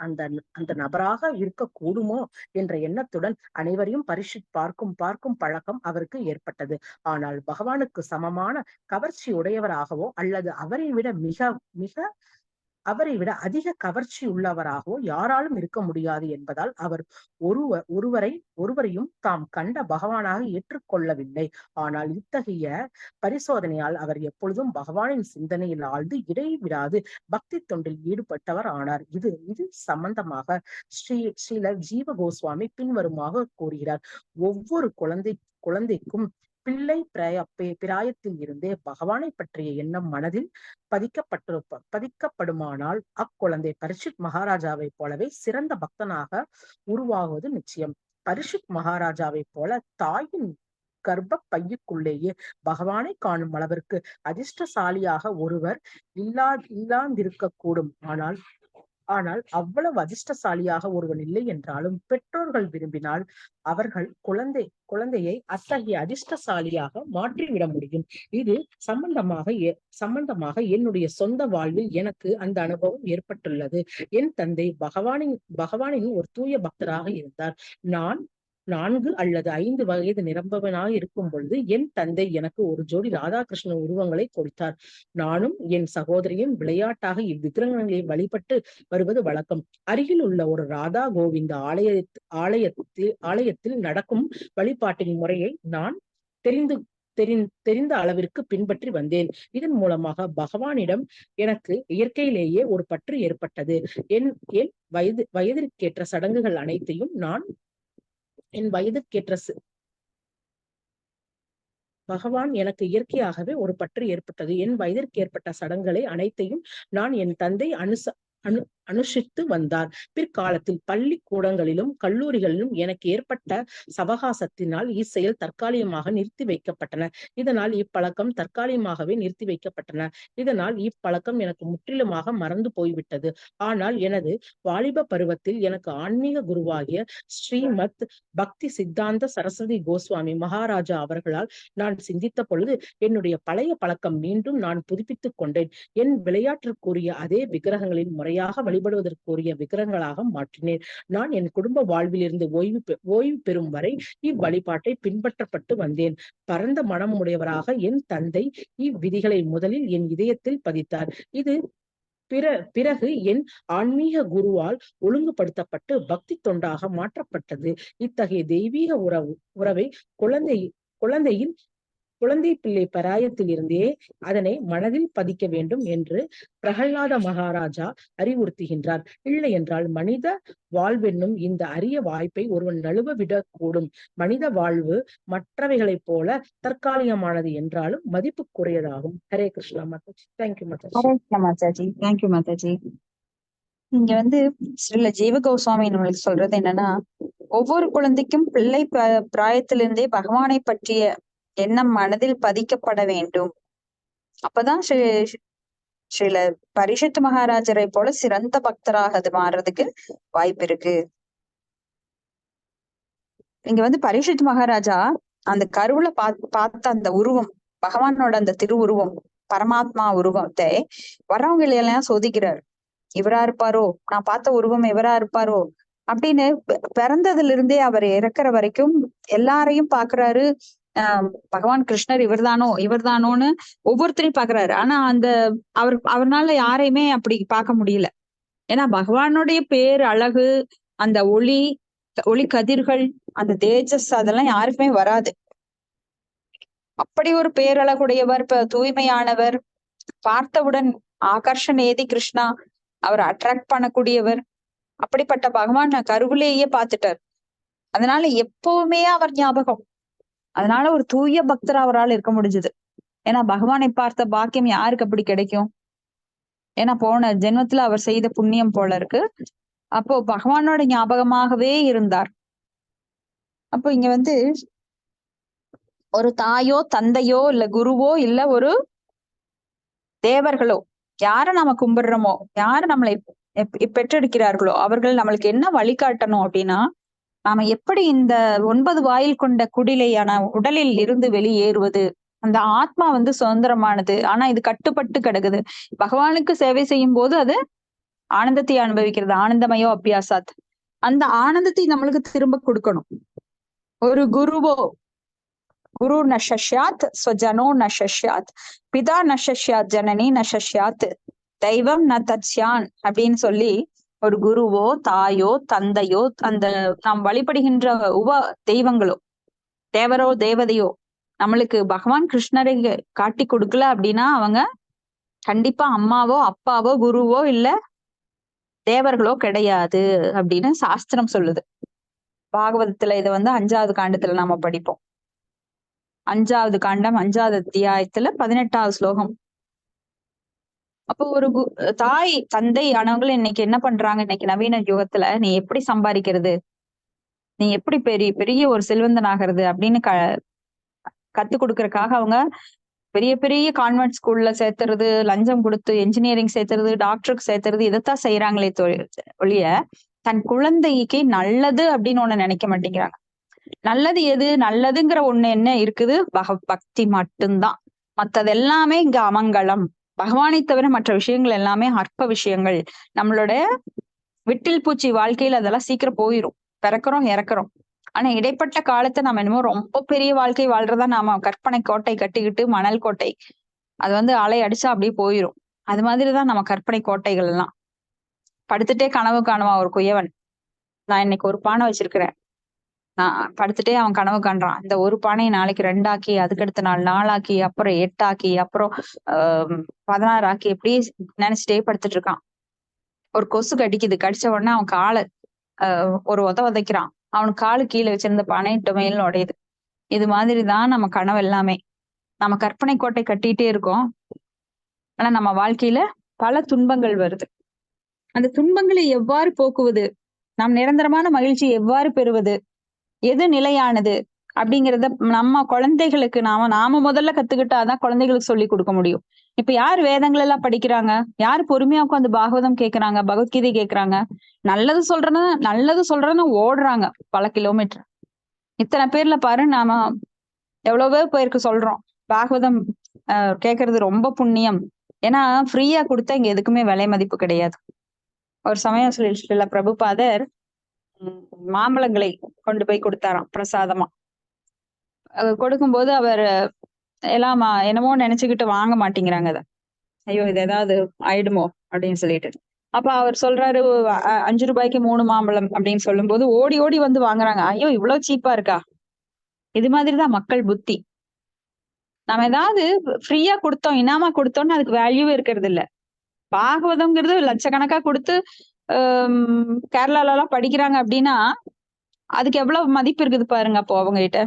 அந்த நபராக இருக்கக்கூடுமோ என்ற எண்ணத்துடன் அனைவரையும் பரீட்சித் பார்க்கும் பழக்கம் அவருக்கு ஏற்பட்டது. ஆனால் பகவானுக்கு சமமான கவர்ச்சி உடையவராகவோ அல்லது அவரை விட மிக மிக அவரை விட அதிக கவர்ச்சி உள்ளவராகவோ யாராலும் இருக்க முடியாது என்பதால் அவர் ஒருவரையும் தாம் கண்ட பகவானாக ஏற்றுக்கொள்ளவில்லை. ஆனால் இத்தகைய பரிசோதனையால் அவர் எப்பொழுதும் பகவானின் சிந்தனையில் ஆழ்ந்து இடைவிடாது பக்தி தொண்டில் ஈடுபட்டவர் ஆனார். இது சம்பந்தமாக ஸ்ரீல ஜீவ கோஸ்வாமி பின்வருமாக கூறுகிறார். ஒவ்வொரு குழந்தைக்கும் பிள்ளை பிராயத்தில் இருந்தே பகவானை பற்றிய எண்ணம் மனதில் பதிக்கப்படுமானால் அக்குழந்தை பரீட்சித் மகாராஜாவை போலவே சிறந்த பக்தனாக உருவாகுவது நிச்சயம். பரீட்சித் மகாராஜாவை போல தாயின் கர்ப்ப பையுக்குள்ளேயே பகவானை காணும் அளவிற்கு அதிர்ஷ்டசாலியாக ஒருவர் இல்லாதிருக்க கூடும். ஆனால் அவ்வளவு அதிர்ஷ்டசாலியாக ஒருவன் இல்லை என்றாலும் பெற்றோர்கள் விரும்பினால் அவர்கள் குழந்தையை அத்தகைய அதிர்ஷ்டசாலியாக மாற்றிவிட முடியும். இது சம்பந்தமாக என்னுடைய சொந்த வாழ்வில் எனக்கு அந்த அனுபவம் ஏற்பட்டுள்ளது. என் தந்தை பகவானின் ஒரு தூய பக்தராக இருந்தார். நான் 4 அல்லது 5 வயது நிரம்பவனாக இருக்கும் பொழுது என் தந்தை எனக்கு ஒரு ஜோடி ராதாகிருஷ்ண உருவங்களை கொடுத்தார். நானும் என் சகோதரியும் விளையாட்டாக இவ்விக்கிரகங்களை வழிபட்டு வருவது வழக்கம். அருகில் உள்ள ஒரு ராதா கோவிந்த ஆலயத்தில் நடக்கும் வழிபாட்டின் முறையை நான் தெரிந்த அளவிற்கு பின்பற்றி வந்தேன். இதன் மூலமாக பகவானிடம் எனக்கு இயற்கையிலேயே ஒரு பற்று ஏற்பட்டது. என் வயதிற்கேற்ற சடங்குகள் அனைத்தையும் பகவான் எனக்கு இயற்கையாகவே ஒரு பற்று ஏற்பட்டது. என் வயதிற்கு ஏற்பட்ட சடங்குகளை அனைத்தையும் நான் என் தந்தை அனுஷ்டித்து வந்தார். பிற்காலத்தில் பள்ளிக்கூடங்களிலும் கல்லூரிகளிலும் எனக்கு ஏற்பட்ட சவகாசத்தினால் இச்செயல் தற்காலிகமாக நிறுத்தி வைக்கப்பட்டன. இதனால் இப்பழக்கம் எனக்கு முற்றிலுமாக மறந்து போய்விட்டது. ஆனால் எனது வாலிப பருவத்தில் எனக்கு ஆன்மீக குருவாகிய ஸ்ரீமத் பக்தி சித்தாந்த சரஸ்வதி கோஸ்வாமி மகாராஜா அவர்களால் நான் சிந்தித்த பொழுது என்னுடைய பழைய பழக்கம் மீண்டும் நான் புதுப்பித்துக் கொண்டேன். என் விளையாட்டிற்குரிய அதே விக்கிரகங்களின் முறையாக வழிபடுவதற்குரிய விக்கிரகங்களாக மாற்றினேன். நான் என் குடும்ப வாழ்விலிருந்து ஓய்வு பெறும் வரை இவ்வழிபாட்டை பின்பற்றப்பட்டு வந்தேன். பரந்த மனம் உடையவராக என் தந்தை இவ்விதிகளை முதலில் என் இதயத்தில் பதித்தார். இது பிறகு என் ஆன்மீக குருவால் ஒழுங்குபடுத்தப்பட்டு பக்தி தொண்டாக மாற்றப்பட்டது. இத்தகைய தெய்வீக உறவை குழந்தை பிள்ளை பராயத்தில் இருந்தே அதனை மனதில் பதிக்க வேண்டும் என்று பிரகலாத மகாராஜா அறிவுறுத்துகின்றார். இல்லை என்றால் மனித வாழ்வென்னும் இந்த அரிய வாய்ப்பை ஒருவன் நழுவ விடக்கூடும். மனித வாழ்வு மற்றவைகளைப் போல தற்காலிகமானது என்றாலும் மதிப்புக்குரியதாகும். ஹரே கிருஷ்ணா மாதாஜி. தேங்க்யூ மாதாஜி. தேங்க்யூ மாதாஜி. இங்க ஸ்ரீல ஜீவ கோஸ்வாமி நம்மளுக்கு சொல்றது என்னன்னா, ஒவ்வொரு குழந்தைக்கும் பிள்ளை பிராயத்திலிருந்தே பகவானை பற்றிய எண்ணம் மனதில் பதிக்கப்பட வேண்டும். அப்பதான் ஸ்ரீல பரீட்சித் மகாராஜரை போல சிறந்த பக்தராக அது மாறுறதுக்கு வாய்ப்பு இருக்கு. இங்க பரீட்சித் மகாராஜா அந்த கருவுல பார்த்த அந்த உருவம், பகவானோட அந்த திருவுருவம், பரமாத்மா உருவத்தை வர்றவங்க எல்லாம் சோதிக்கிறார். இவரா இருப்பாரோ, நான் பார்த்த உருவம் இவரா இருப்பாரோ அப்படின்னு பிறந்ததுல இருந்தே அவர் இறக்குற வரைக்கும் எல்லாரையும் பாக்குறாரு. பகவான் கிருஷ்ணர் இவர்தானோன்னு ஒவ்வொருத்தரையும் பாக்குறாரு. ஆனா அவர்னால யாரையுமே அப்படி பார்க்க முடியல. ஏன்னா பகவானுடைய பேர் அழகு, அந்த ஒளி கதிர்கள், அந்த தேஜஸ், அதெல்லாம் யாருக்குமே வராது. அப்படி ஒரு பேரழகுடையவர், தூய்மையானவர், பார்த்தவுடன் ஆகர்ஷணேதி கிருஷ்ணா, அவர் அட்ராக்ட் பண்ணக்கூடியவர். அப்படிப்பட்ட பகவான் கருவிலேயே பார்த்துட்டார். அதனால எப்பவுமே அவர் ஞாபகம். அதனால ஒரு தூய பக்தர் அவரால் இருக்க முடிஞ்சது. ஏன்னா பகவானை பார்த்த பாக்கியம் யாருக்கு அப்படி கிடைக்கும்? ஏன்னா போன ஜென்மத்துல அவர் செய்த புண்ணியம் போல இருக்கு. அப்போ பகவானோட ஞாபகமாகவே இருந்தார். அப்போ இங்க ஒரு தாயோ தந்தையோ இல்ல குருவோ இல்ல ஒரு தேவர்களோ, யார நாம கும்பிடுறோமோ, யாரு நம்மளை பெற்றெடுக்கிறார்களோ அவர்கள் நம்மளுக்கு என்ன வழிகாட்டணும் அப்படின்னா, நாம எப்படி இந்த 9 வாயில் கொண்ட குடிலையான உடலில் இருந்து வெளியேறுவது. அந்த ஆத்மா சுதந்திரமானது, ஆனா இது கட்டுப்பட்டு கிடக்குது. பகவானுக்கு சேவை செய்யும் போது அது ஆனந்தத்தை அனுபவிக்கிறது. ஆனந்தமயோ அபியாசாத். அந்த ஆனந்தத்தை நம்மளுக்கு திரும்ப கொடுக்கணும். ஒரு குருவோ, குரு நஷ்யாத் ஸ்வஜனோ நஷ்யாத், பிதா நஷ்யாத் ஜனனி நஷ்யாத், தெய்வம் ந தத்யான் அப்படின்னு சொல்லி ஒரு குருவோ தாயோ தந்தையோ அந்த நாம் வழிபடுகின்ற தெய்வங்களோ தேவரோ தேவதையோ நம்மளுக்கு பகவான் கிருஷ்ணரை காட்டி கொடுக்கல அப்படின்னா அவங்க கண்டிப்பா அம்மாவோ அப்பாவோ குருவோ இல்ல தேவர்களோ கிடையாது அப்படின்னு சாஸ்திரம் சொல்லுது. பாகவதத்துல இதை 5வது காண்டத்துல நாம படிப்போம். 5வது காண்டம் 5வது அத்தியாயத்துல 18வது ஸ்லோகம். அப்போ ஒரு தாய் தந்தை ஆனவங்களும் இன்னைக்கு என்ன பண்றாங்க? இன்னைக்கு நவீன யுகத்துல நீ எப்படி சம்பாதிக்கிறது, நீ எப்படி பெரிய பெரிய ஒரு செல்வந்தன் ஆகிறது அப்படின்னு கத்து கொடுக்கறதுக்காக அவங்க பெரிய பெரிய கான்வென்ட் ஸ்கூல்ல சேர்த்துறது, லஞ்சம் கொடுத்து என்ஜினியரிங் சேர்த்துறது, டாக்டருக்கு சேர்த்துறது, இதைத்தான் செய்யறாங்களே ஒழிய தன் குழந்தைக்கு நல்லது அப்படின்னு ஒண்ணு நினைக்க மாட்டேங்கிறாங்க. நல்லது எது? நல்லதுங்கிற ஒண்ணு என்ன இருக்குது? பக்தி மட்டும்தான். மத்தது எல்லாமே இங்க அமங்கலம். பகவானை தவிர மற்ற விஷயங்கள் எல்லாமே அற்ப விஷயங்கள். நம்மளோட விட்டில் பூச்சி வாழ்க்கையில அதெல்லாம் சீக்கிரம் போயிரும். பிறக்கிறோம் இறக்குறோம். ஆனா இடைப்பட்ட காலத்தை நம்ம என்னமோ ரொம்ப பெரிய வாழ்க்கை வாழ்றதா நாம கற்பனை கோட்டை கட்டிக்கிட்டு, மணல் கோட்டை அது அலை அடிச்சா அப்படியே போயிரும். அது மாதிரிதான் நம்ம கற்பனை கோட்டைகள் எல்லாம். படுத்துட்டே கனவு காணுவான் ஒரு குயவன். நான் இன்னைக்கு ஒரு பானை வச்சிருக்கிறேன், நான் படுத்துட்டே அவன் கனவு காண்றான். இந்த ஒரு பானையை நாளைக்கு 2 ஆக்கி, அதுக்கடுத்த நாள் 4 ஆக்கி, அப்புறம் 8 ஆக்கி, அப்புறம் 16 ஆக்கி, எப்படியே நினைச்சிட்டே படுத்துட்டு இருக்கான். ஒரு கொசு கடிக்குது. கடிச்ச உடனே அவன் காலை ஒரு உதைக்கிறான். அவனுக்கு காலு கீழே வச்சிருந்த பானை டொமையில் உடையுது. இது மாதிரிதான் நம்ம கனவு எல்லாமே. நம்ம கற்பனை கோட்டை கட்டிட்டே இருக்கோம். ஆனா நம்ம வாழ்க்கையில பல துன்பங்கள் வருது. அந்த துன்பங்களை எவ்வாறு போக்குவது, நாம் நிரந்தரமான மகிழ்ச்சி எவ்வாறு பெறுவது, எது நிலையானது அப்படிங்கிறத நம்ம குழந்தைகளுக்கு நாம முதல்ல கத்துக்கிட்டாதான் குழந்தைகளுக்கு சொல்லி கொடுக்க முடியும். இப்ப யார் வேதங்கள் எல்லாம் படிக்கிறாங்க? யார் பொறுமையா உட்காந்து பாகவதம் கேட்கறாங்க, பகவத்கீதை கேட்கறாங்க? நல்லது சொல்றதுன்னு ஓடுறாங்க பல கிலோமீட்டர். இத்தனை பேர்ல பாரு, நாம எவ்வளவோ பேருக்கு சொல்றோம் பாகவதம் கேட்கறது ரொம்ப புண்ணியம். ஏன்னா ஃப்ரீயா கொடுத்தா இங்க எதுக்குமே விலை மதிப்பு கிடையாது. ஒரு சமயம் சொல்லிட்டு பிரபுபாதர் மாம்பழங்களை கொண்டு போய் கொடுத்தாராம் பிரசாதமா. கொடுக்கும்போது அவர் எல்லாம் என்னமோ நினைச்சுக்கிட்டு வாங்க மாட்டேங்கிறாங்க. அதை ஐயோ இது ஏதாவது ஆயிடுமோ அப்படின்னு சொல்லிட்டு. அப்ப அவர் சொல்றாரு 5 ரூபாய்க்கு 3 மாம்பழம் அப்படின்னு சொல்லும் போது ஓடி ஓடி வந்து வாங்குறாங்க. ஐயோ இவ்வளவு சீப்பா இருக்கா? இது மாதிரிதான் மக்கள் புத்தி. நம்ம ஏதாவது ஃப்ரீயா கொடுத்தோம், இனாமா கொடுத்தோம்னு அதுக்கு வேல்யூ இருக்கிறது இல்ல. பாகவதம்ங்கிறது லட்சக்கணக்கா கொடுத்து கேரளால எல்லாம் படிக்கிறாங்க அப்படின்னா அதுக்கு எவ்வளவு மதிப்பு இருக்குது பாருங்க அப்போ அவங்க கிட்ட.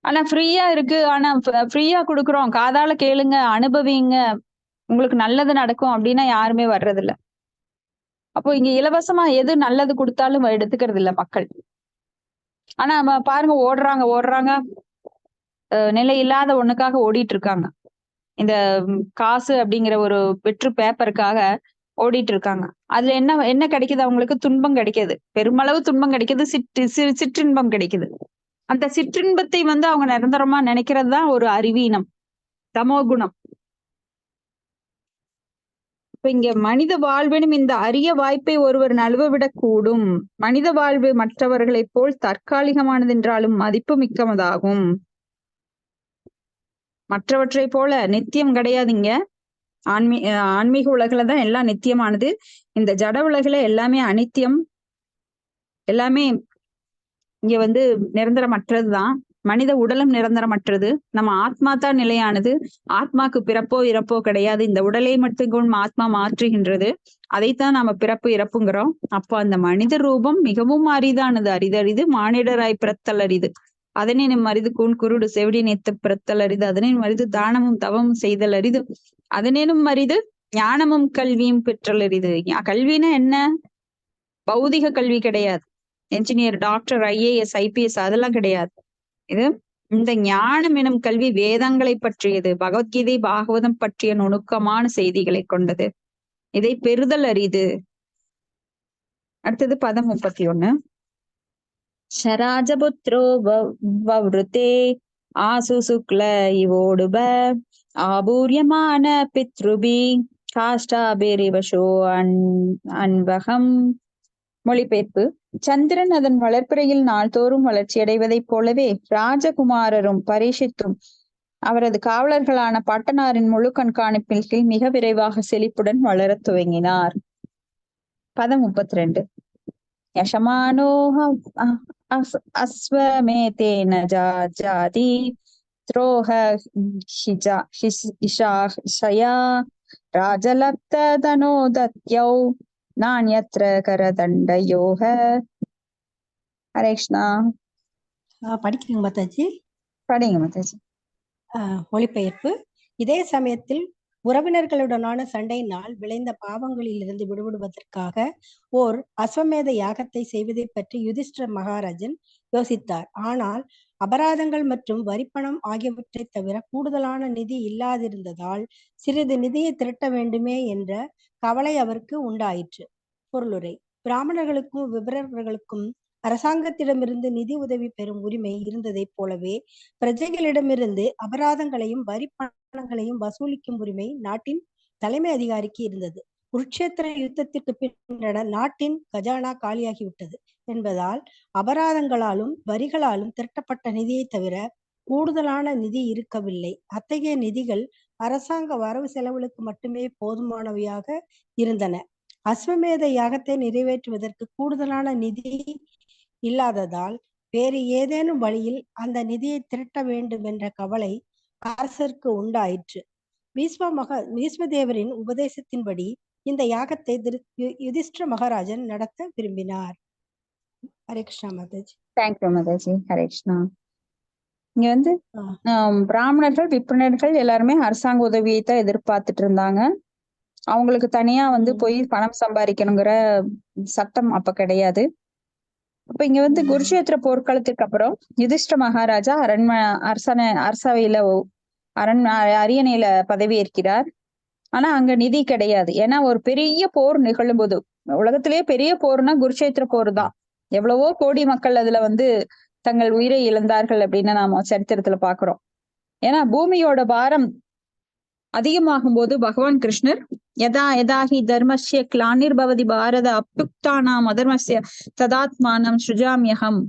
ஆனா ஃப்ரீயா இருக்கு, ஆனா ஃப்ரீயா கொடுக்குறோம், காதால கேளுங்க, அனுபவிங்க, உங்களுக்கு நல்லது நடக்கும் அப்படின்னா யாருமே வர்றது இல்ல. அப்போ இங்க இலவசமா எது நல்லது கொடுத்தாலும் எடுத்துக்கிறது இல்ல மக்கள். ஆனா நம்ம பாருங்க, ஓடுறாங்க நிலை இல்லாத ஒண்ணுக்காக ஓடிட்டு இருக்காங்க. இந்த காசு அப்படிங்கிற ஒரு வெற்று பேப்பருக்காக ஓடிட்டு இருக்காங்க. அதுல என்ன கிடைக்குது? அவங்களுக்கு துன்பம் கிடைக்குது, பெருமளவு துன்பம் கிடைக்குது, சிற்றின்பம் கிடைக்குது. அந்த சிற்றின்பத்தை அவங்க நிரந்தரமா நினைக்கிறது தான் ஒரு அறிவீனம், தமோகுணம். இப்ப இங்க மனித வாழ்வினும் இந்த அரிய வாய்ப்பை ஒருவர் நழுவவிடக் கூடும். மனித வாழ்வு மற்றவர்களைப் போல் தற்காலிகமானது என்றாலும் மதிப்பு மிக்கதாகும். மற்றவற்றை போல நித்தியம் கிடையாதுங்க. ஆன்மீக உலகில்தான் எல்லாம் நித்தியமானது. இந்த ஜட உலகில எல்லாமே அனித்தியம், எல்லாமே இங்க நிரந்தரமற்றதுதான். மனித உடலும் நிரந்தரமற்றது. நம்ம ஆத்மா தான் நிலையானது. ஆத்மாக்கு பிறப்போ இறப்போ கிடையாது. இந்த உடலை மட்டும் ஆத்மா மாற்றுகின்றது. அதைத்தான் நாம பிறப்பு இறப்புங்கிறோம். அப்போ அந்த மனித ரூபம் மிகவும் அரிதானது. அரிதறிது மானிடராய் பிறத்தல் அரிது. அதனினும் அரிது கூன் குருடு செவிடி நேத்து பிறத்தல் அரிது. அதனினும் அரிது தானமும் தவமும் செய்தல் அரிது. அதனினும் அரிது ஞானமும் கல்வியும் பெற்றல் அரிது. கல்வினா என்ன? பௌதிக கல்வி கிடையாது. என்ஜினியர், டாக்டர், IAS, IPS அதெல்லாம் கிடையாது. இது இந்த ஞானம் எனும் கல்வி வேதங்களை பற்றியது, பகவத்கீதை பாகவதம் பற்றிய நுணுக்கமான செய்திகளை கொண்டது. இதை பெறுதல் அரிது. அடுத்தது பதம் 31. ஷராஜபுத்ரோ வவ்ருதே ஆசு சுக்ல இவோடுப ஆபூரியமான பித்ருபி காஷ்டாபேரிவசோ அன்பகம். மொழிபெயர்ப்பு. சந்திரன் அதன் வளர்ப்பிறையில் நாள்தோறும் வளர்ச்சியடைவதைப் போலவே ராஜகுமாரரும் பரீட்சித்தும் அவரது காவலர்களான பாட்டனாரின் முழு கண்காணிப்பின் கீழ் மிக விரைவாக செழிப்புடன் வளரத் துவங்கினார். பதம் 32. யசமானோஹ அஸ்வமேதேன ஜாதி துரோக இஷயா ராஜலப்த தனோதத்யௌ நான்யத்ர கரதண்டயோக. ஹரே கிருஷ்ணா. படிக்கிறீங்க மாதாஜி. படிங்க மாதாஜி. மொழிபெயர்ப்பு. இதே சமயத்தில் உறவினர்களுடனான சண்டையினால் விளைந்த பாவங்களிலிருந்து விடுபடுவதற்காக ஓர் அஸ்வமேத யாகத்தை செய்வதை பற்றி யுதிஷ்டிர மகாராஜன் யோசித்தார். ஆனால் அபராதங்கள் மற்றும் வரிப்பணம் ஆகியவற்றை தவிர கூடுதலான நிதி இல்லாதிருந்ததால் சிறிது நிதியை திரட்ட வேண்டுமே என்ற கவலை அவருக்கு உண்டாயிற்று. பொருளுரை. பிராமணர்களுக்கும் விபரர்களுக்கும் அரசாங்கத்திடமிருந்து நிதி உதவி பெறும் உரிமை இருந்ததைப் போலவே பிரஜைகளிடமிருந்து அபராதங்களையும் வரி பணங்களையும் வசூலிக்கும் உரிமை நாட்டின் தலைமை அதிகாரிக்கு இருந்தது. குருட்சேத்திர யுத்தத்திற்கு பின்னர் நாட்டின் கஜானா காலியாகிவிட்டது என்பதால் அபராதங்களாலும் வரிகளாலும் திரட்டப்பட்ட நிதியை தவிர கூடுதலான நிதி இருக்கவில்லை. அத்தகைய நிதிகள் அரசாங்க வரவு செலவுகளுக்கு மட்டுமே போதுமானவையாக இருந்தன. அஸ்வமேத யாகத்தை நிறைவேற்றுவதற்கு கூடுதலான நிதி இல்லாததால் வேறு ஏதேனும் வழியில் அந்த நிதியை திரட்ட வேண்டும் என்ற கவலை அரசருக்கு உண்டாயிற்று. பீஷ்மதேவரின் உபதேசத்தின்படி இந்த யாகத்தை யுதிஷ்டிர மகாராஜன் நடத்த விரும்பினார். ஹரே கிருஷ்ணா மாதாஜி. தேங்க்யூ மாதாஜி. ஹரே கிருஷ்ணா. இங்க வந்து பிராமணர்கள் விற்பனர்கள் எல்லாருமே அரசாங்க உதவியை தான் எதிர்பார்த்துட்டு இருந்தாங்க. அவங்களுக்கு தனியா வந்து போய் பணம் சம்பாதிக்கணுங்கிற சட்டம் அப்ப கிடையாது. அப்ப இங்க வந்து குருஷேத்திர போர்க்களத்துக்கு அப்புறம் யுதிஷ்டிர மகாராஜா அரசவையில அரியணையில பதவி ஏற்கிறார். ஆனா அங்க நிதி கிடையாது. ஏன்னா ஒரு பெரிய போர் நிகழும் போது, உலகத்திலேயே பெரிய போர்னா குருஷேத்திர போர் தான். எவ்வளவோ கோடி மக்கள் அதுல வந்து தங்கள் உயிரை இழந்தார்கள் அப்படின்னு நாம சரித்திரத்துல பாக்குறோம். ஏன்னா பூமியோட பாரம் அதிகமாகும் போது பகவான் கிருஷ்ணர் யதாஹி தர்மஸ்ய கிளானிர்பவதி பாரத அப்யுக்தானாம் அதர்மஸ்ய ததாத்மானம் சுஜாமியகம்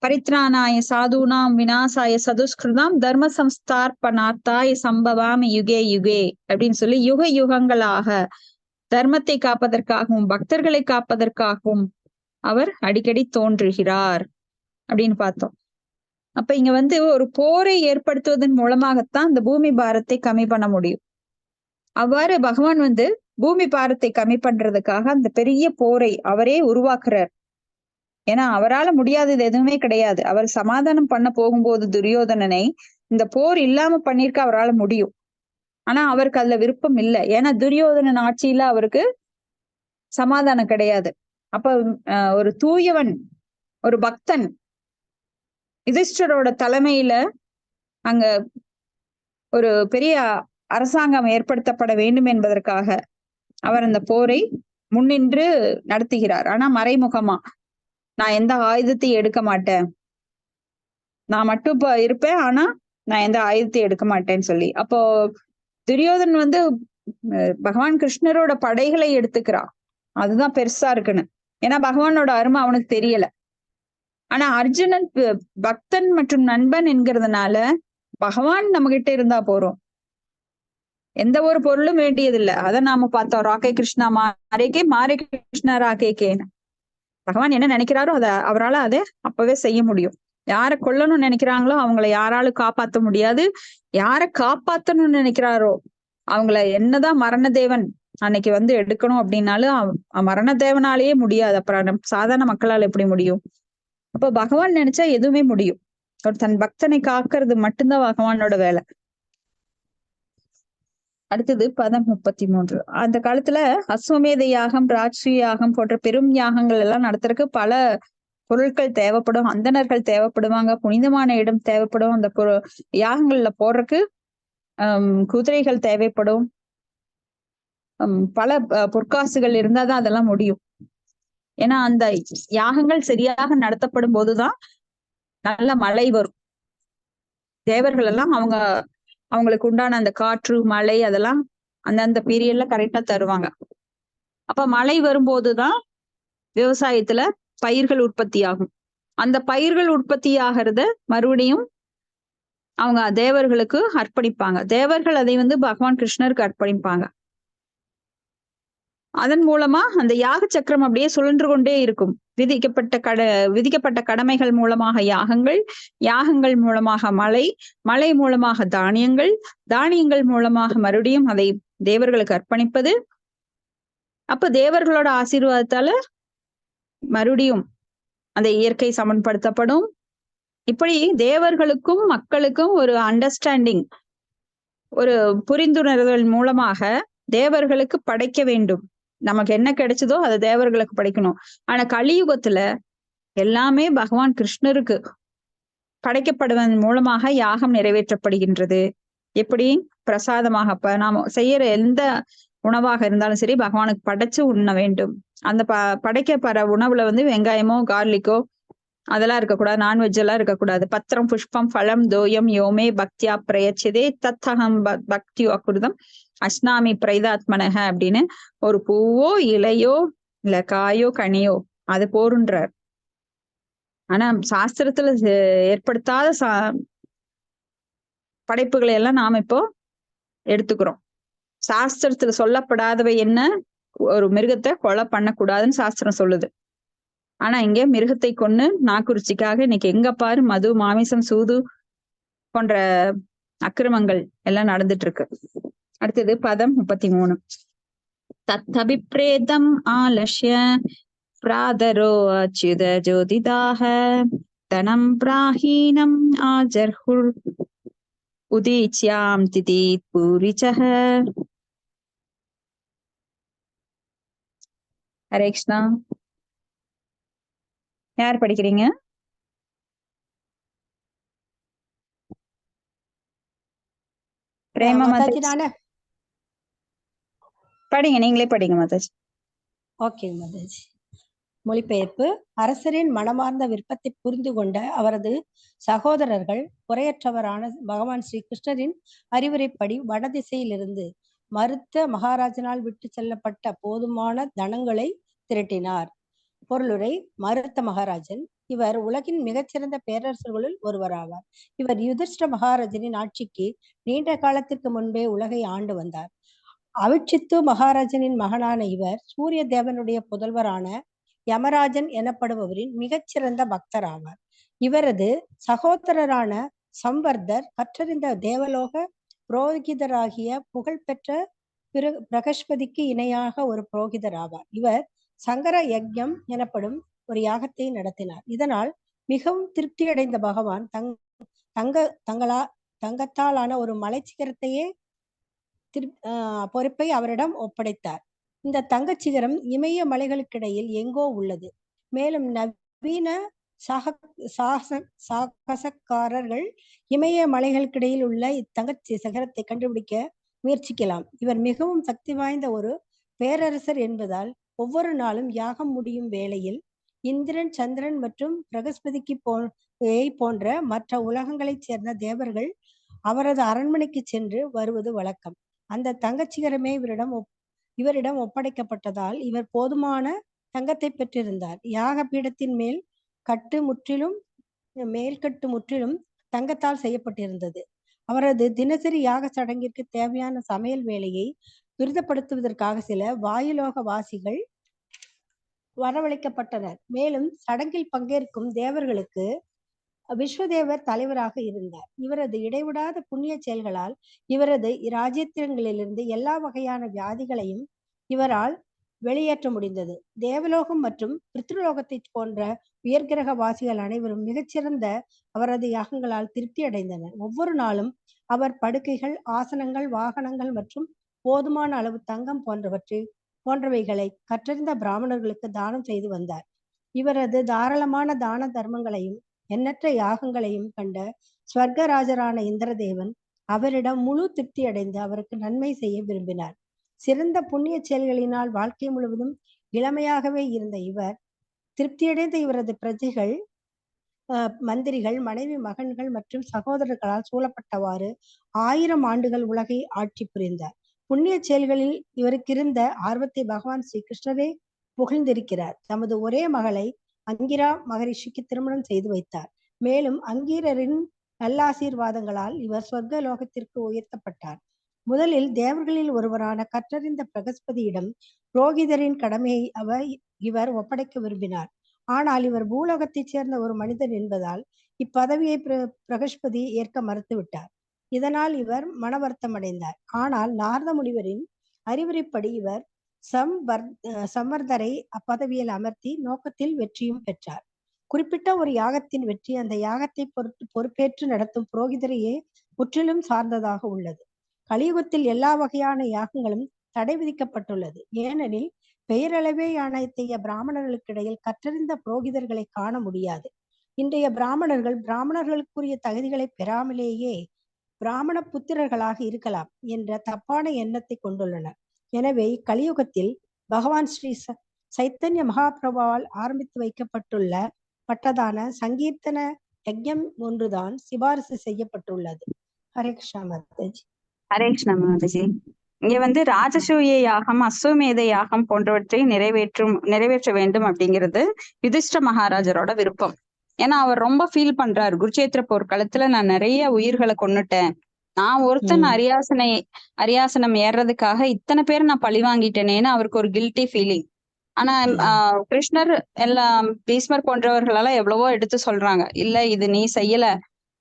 பரித்ராணாய சாதுனாம் விநாசாய சதுஷ்கிருதாம் தர்ம சம்ஸ்தார்பணார்த்தாய சம்பவாமி யுகே யுகே அப்படின்னு சொல்லி யுக யுகங்களாக தர்மத்தை காப்பதற்காகவும் பக்தர்களை காப்பதற்காகவும் அவர் அடிக்கடி தோன்றுகிறார் அப்படின்னு பார்த்தோம். அப்ப இங்க வந்து ஒரு போரை ஏற்படுத்துவதன் மூலமாகத்தான் இந்த பூமி பாரத்தை கம்மி பண்ண முடியும். அவ்வாறு பகவான் வந்து பூமி பாரத்தை கம்மி பண்றதுக்காக அந்த பெரிய போரை அவரே உருவாக்குறார். ஏன்னா அவரால் முடியாதது எதுவுமே கிடையாது. அவர் சமாதானம் பண்ண போகும்போது துரியோதனனை இந்த போர் இல்லாம பண்ணிருக்க அவரால் முடியும். ஆனா அவருக்கு அதுல விருப்பம் இல்லை. ஏன்னா துரியோதனன் ஆட்சியில அவருக்கு சமாதானம் கிடையாது. அப்ப ஒரு தூயவன், ஒரு பக்தன் யுதிஷ்டரோட தலைமையில அங்க ஒரு பெரிய அரசாங்கம் ஏற்படுத்தப்பட வேண்டும் என்பதற்காக அவர் அந்த போரை முன்னின்று நடத்துகிறார். ஆனா மறைமுகமா, நான் எந்த ஆயுதத்தையும் எடுக்க மாட்டேன், நான் மட்டும் இப்ப இருப்பேன், ஆனா நான் எந்த ஆயுதத்தையும் எடுக்க மாட்டேன்னு சொல்லி. அப்போ துரியோதன் வந்து பகவான் கிருஷ்ணரோட படைகளை எடுத்துக்கிறான். அதுதான் பெருசா இருக்குன்னு. ஏன்னா பகவானோட அருமை அவனுக்கு தெரியல. ஆனா அர்ஜுனன் பக்தன் மற்றும் நண்பன் என்கிறதுனால பகவான் நம்ம கிட்ட இருந்தா போறோம், எந்த ஒரு பொருளும் வேண்டியதில்லை. அதை நாம பார்த்தோம். ராகே கிருஷ்ணா மாரே கிருஷ்ணா ராகேகேன்னு. பகவான் என்ன நினைக்கிறாரோ அவரால் அதை அப்பவே செய்ய முடியும். யாரை கொல்லணும்னு நினைக்கிறாங்களோ அவங்கள யாராலும் காப்பாற்ற முடியாது. யாரை காப்பாத்தணும்னு நினைக்கிறாரோ அவங்கள என்னதான் மரண தேவன் அன்னைக்கு வந்து எடுக்கணும் அப்படின்னாலும் மரண தேவனாலேயே முடியாது. அப்புறம் சாதாரண மக்களால் எப்படி முடியும்? அப்ப பகவான் நினைச்சா எதுவுமே முடியும். ஒரு தன் பக்தனை காக்கிறது மட்டும்தான் பகவானோட வேலை. அடுத்தது பதம் 33. அந்த காலத்துல அஸ்வமேத யாகம், ராட்சிய யாகம் போன்ற பெரும் யாகங்கள் எல்லாம் நடத்துறதுக்கு பல பொருட்கள் தேவைப்படும், அந்தணர்கள் தேவைப்படுவாங்க, புனிதமான இடம் தேவைப்படும், அந்த யாகங்கள்ல போடுறதுக்கு குதிரைகள் தேவைப்படும், பல பொற்காசுகள் இருந்தாதான் அதெல்லாம் முடியும். ஏன்னா அந்த யாகங்கள் சரியாக நடத்தப்படும் போதுதான் நல்ல மழை வரும். தேவர்கள் எல்லாம் அவங்களுக்கு உண்டான அந்த காற்று மழை அதெல்லாம் அந்தந்த பீரியட்ல கரெக்டா தருவாங்க. அப்ப மழை வரும்போதுதான் விவசாயத்துல பயிர்கள் உற்பத்தி ஆகும். அந்த பயிர்கள் உற்பத்தி ஆகிறத மறுபடியும் அவங்க தேவர்களுக்கு அர்ப்பணிப்பாங்க. தேவர்கள் அதை பகவான் கிருஷ்ணருக்கு அர்ப்பணிப்பாங்க. அதன் மூலமா அந்த யாக சக்கரம் அப்படியே சுழன்று கொண்டே இருக்கும். விதிக்கப்பட்ட கடமைகள் மூலமாக யாகங்கள், யாகங்கள் மூலமாக மழை, மழை மூலமாக தானியங்கள், தானியங்கள் மூலமாக மறுபடியும் அதை தேவர்களுக்கு அர்ப்பணிப்பது. அப்ப தேவர்களோட ஆசீர்வாதத்தால மறுபடியும் அந்த இயற்கை சமன்படுத்தப்படும். இப்படி தேவர்களுக்கும் மக்களுக்கும் ஒரு அண்டர்ஸ்டாண்டிங், ஒரு புரிந்துணர்தல் மூலமாக தேவர்களுக்கு படைக்க வேண்டும். நமக்கு என்ன கிடைச்சதோ அதை தேவர்களுக்கு படைக்கணும். ஆனா கலியுகத்துல எல்லாமே பகவான் கிருஷ்ணருக்கு படைக்கப்படுவதன் மூலமாக யாகம் நிறைவேற்றப்படுகின்றது. எப்படி? பிரசாதமாக. இப்ப நாம செய்யற எந்த உணவாக இருந்தாலும் சரி, பகவானுக்கு படைச்சு உண்ண வேண்டும். அந்த படைக்கப்படுற உணவுல வெங்காயமோ கார்லிக்கோ அதெல்லாம் இருக்கக்கூடாது. நான்வெஜ் எல்லாம் இருக்கக்கூடாது. பத்திரம் புஷ்பம் பழம் தோயம் யோமே பக்தியா பிரயச்சதே தத்தகம் பக்தி அக்குருதம் அஸ்னாமி பிரைதாத்மனக அப்படின்னு ஒரு பூவோ இலையோ இல்ல காயோ கனியோ அது போருன்றார். ஆனா சாஸ்திரத்துல ஏற்படுத்தாத படைப்புகளை எல்லாம் நாம இப்போ எடுத்துக்கிறோம். சாஸ்திரத்துல சொல்லப்படாதவை என்ன? ஒரு மிருகத்தை கொலை பண்ணக்கூடாதுன்னு சாஸ்திரம் சொல்லுது. ஆனா இங்க மிருகத்தை கொன்னு நாக்குருச்சிக்காக இன்னைக்கு எங்க பாரு மது, மாமிசம், சூது போன்ற அக்கிரமங்கள் எல்லாம் நடந்துட்டு இருக்கு. அடுத்தது பதம் 33. தத்தபிப்ரேதம் ஆலஷ்ய பிராதரோ அச்சுத ஜோதிதாக தனம் பிராஹீனம் ஆஜர்ஹுர் உதீச்யாம் திதீத் பூரிச்சஹ. ஹரே கிருஷ்ணா. யார் படிக்கிறீங்க? பிரேமா மாதாஜி படிங்க, நீங்களே படிங்க மாதாஜி. ஓகே மாதாஜி. மொழிபெயர்ப்பு. அரசரின் மனமார்ந்த விருப்பத்தை புரிந்து கொண்ட அவரது சகோதரர்கள் குறையற்றவரான பகவான் ஸ்ரீ கிருஷ்ணரின் அறிவுரைப்படி வடதிசையிலிருந்து மருத்த மகாராஜனால் விட்டு செல்லப்பட்ட போதுமான தனங்களை திரட்டினார். பொருளுரை. மருத்த மகாராஜன் இவர் உலகின் மிகச்சிறந்த பேரரசர்களுள் ஒருவராவார். இவர் யுதிஷ்ட மகாராஜனின் ஆட்சிக்கு நீண்ட காலத்திற்கு முன்பே உலகை ஆண்டு வந்தார். அவிட்சித்து மகாராஜனின் மகனான இவர் சூரிய தேவனுடைய புதல்வரான யமராஜன் எனப்படுபவரின் மிகச்சிறந்த பக்தர் ஆவார். இவரது சகோதரரான சம்வர்தர் கற்றறிந்த தேவலோக புரோகிதராகிய புகழ்பெற்ற பிரகஸ்பதிக்கு இணையாக ஒரு புரோகிதர் ஆவார். இவர் சங்கர யஜ்யம் எனப்படும் ஒரு யாகத்தை நடத்தினார். இதனால் மிகவும் திருப்தி அடைந்த பகவான் தங்கத்தாலான ஒரு மலை சிகரத்தையே பொறுப்பை அவரிடம் ஒப்படைத்தார். இந்த தங்கச்சிகரம் இமய மலைகளுக்கிடையில் எங்கோ உள்ளது. மேலும் நவீன சாகசக்காரர்கள் இமய மலைகளுக்கிடையில் உள்ள இத்தங்க சிகரத்தை கண்டுபிடிக்க முயற்சிக்கலாம். இவர் மிகவும் சக்தி வாய்ந்த ஒரு பேரரசர் என்பதால் ஒவ்வொரு நாளும் யாகம் முடியும் வேளையில் இந்திரன், சந்திரன் மற்றும் பிரகஸ்பதிக்கு போன்ற மற்ற உலகங்களைச் சேர்ந்த தேவர்கள் அவரது அரண்மனைக்கு சென்று வருவது வழக்கம். அந்த தங்கச்சிகரமே இவரிடம் ஒப்படைக்கப்பட்டதால் இவர் போதுமான தங்கத்தை பெற்றிருந்தார். யாக பீடத்தின் மேல்கட்டு முற்றிலும் தங்கத்தால் செய்யப்பட்டிருந்தது. அவரது தினசரி யாக சடங்கிற்கு தேவையான சமையல் வேலையை துரிதப்படுத்துவதற்காக சில வாயுலோக வாசிகள் வரவழைக்கப்பட்டனர். மேலும் சடங்கில் பங்கேற்கும் தேவர்களுக்கு விஸ்வதேவர் தலைவராக இருந்தார். இவரது இடைவிடாத புண்ணிய செயல்களால் இவரது இராஜ்யத்திரங்களிலிருந்து எல்லா வகையான வியாதிகளையும் இவரால் வெளியேற்ற முடிந்தது. தேவலோகம் மற்றும் பித்ருலோகத்தை போன்ற உயர்கிரக வாசிகள் அனைவரும் மிகச்சிறந்த அவரது யாகங்களால் திருப்தி அடைந்தனர். ஒவ்வொரு நாளும் அவர் படுக்கைகள், ஆசனங்கள், வாகனங்கள் மற்றும் போதுமான அளவு தங்கம் போன்றவைகளை கற்றறிந்த பிராமணர்களுக்கு தானம் செய்து வந்தார். இவரது தாராளமான தான தர்மங்களையும் எண்ணற்ற யாகங்களையும் கண்ட ஸ்வர்கராஜரான இந்திரதேவன் அவரிடம் முழு திருப்தி அடைந்து அவருக்கு நன்மை செய்ய விரும்பினார். சிறந்த புண்ணிய செயல்களினால் வாழ்க்கை முழுவதும் இளமையாகவே இருந்த இவர் திருப்தியடைந்த இவரது பிரஜைகள், மந்திரிகள், மனைவி, மகன்கள் மற்றும் சகோதரர்களால் சூழப்பட்டவாறு 1000 ஆண்டுகள் உலகை ஆட்சி புரிந்தார். புண்ணிய செயல்களில் இவருக்கு இருந்த ஆர்வத்தை பகவான் ஸ்ரீ கிருஷ்ணரே புகழ்ந்திருக்கிறார். தமது ஒரே மகளை அங்கிரா மகரிஷிக்கு திருமணம் செய்து வைத்தார். மேலும் அங்கீரரின் நல்லாசீர்வாதங்களால் இவர் சொர்க்க லோகத்திற்கு உயர்த்தப்பட்டார். முதலில் தேவர்களில் ஒருவரான கற்றறிந்த பிரகஸ்பதியிடம் புரோகிதரின் கடமையை இவர் ஒப்படைக்க விரும்பினார். ஆனால் இவர் பூலோகத்தைச் சேர்ந்த ஒரு மனிதர் என்பதால் இப்பதவியை பிரகஸ்பதி ஏற்க மறுத்துவிட்டார். இதனால் இவர் மன வருத்தம் அடைந்தார். ஆனால் நாரத முனிவரின் அறிவுரைப்படி இவர் சம்வர்தரை அப்பதவியில் அமர்த்தி நோக்கத்தில் வெற்றியும் பெற்றார். குறிப்பிட்ட ஒரு யாகத்தின் வெற்றி அந்த யாகத்தை பொறுப்பேற்று நடத்தும் புரோகிதரையே முற்றிலும் சார்ந்ததாக உள்ளது. கலியுகத்தில் எல்லா வகையான யாகங்களும் தடை விதிக்கப்பட்டுள்ளது. ஏனெனில் பெயரளவேயான இத்தகைய பிராமணர்களுக்கிடையில் கற்றறிந்த புரோகிதர்களை காண முடியாது. இன்றைய பிராமணர்களுக்குரிய தகுதிகளை பெறாமலேயே பிராமண புத்திரர்களாக இருக்கலாம் என்ற தப்பான எண்ணத்தை கொண்டுள்ளனர். எனவே கலியுகத்தில் பகவான் ஸ்ரீ சைத்தன்ய மகாபிரபாவால் ஆரம்பித்து வைக்கப்பட்டுள்ள பட்டதான சங்கீர்த்தன யஜ்ஞம் ஒன்றுதான் சிபாரிசு செய்யப்பட்டுள்ளது. ஹரே கிருஷ்ணா மாதாஜி. ஹரே கிருஷ்ணா மாதாஜி. இங்க ராஜசூய யாகம், அஸ்வமேத யாகம் போன்றவற்றை நிறைவேற்ற வேண்டும் அப்படிங்கிறது யுதிஷ்ட மகாராஜரோட விருப்பம். ஏன்னா அவர் ரொம்ப ஃபீல் பண்றாரு, குருச்சேத்திர போர்க்களத்துல நான் நிறைய உயிர்களை கொன்னுட்டேன், நான் ஒருத்தன் அரியாசனம் ஏறுறதுக்காக இத்தனை பேர் நான் பழி வாங்கிட்டேனேன்னு அவருக்கு ஒரு கில்ட்டி ஃபீலிங். ஆனா கிருஷ்ணர் எல்லாம் பீஸ்மர் போன்றவர்களெல்லாம் எவ்வளவோ எடுத்து சொல்றாங்க, இல்ல இது நீ செய்யல,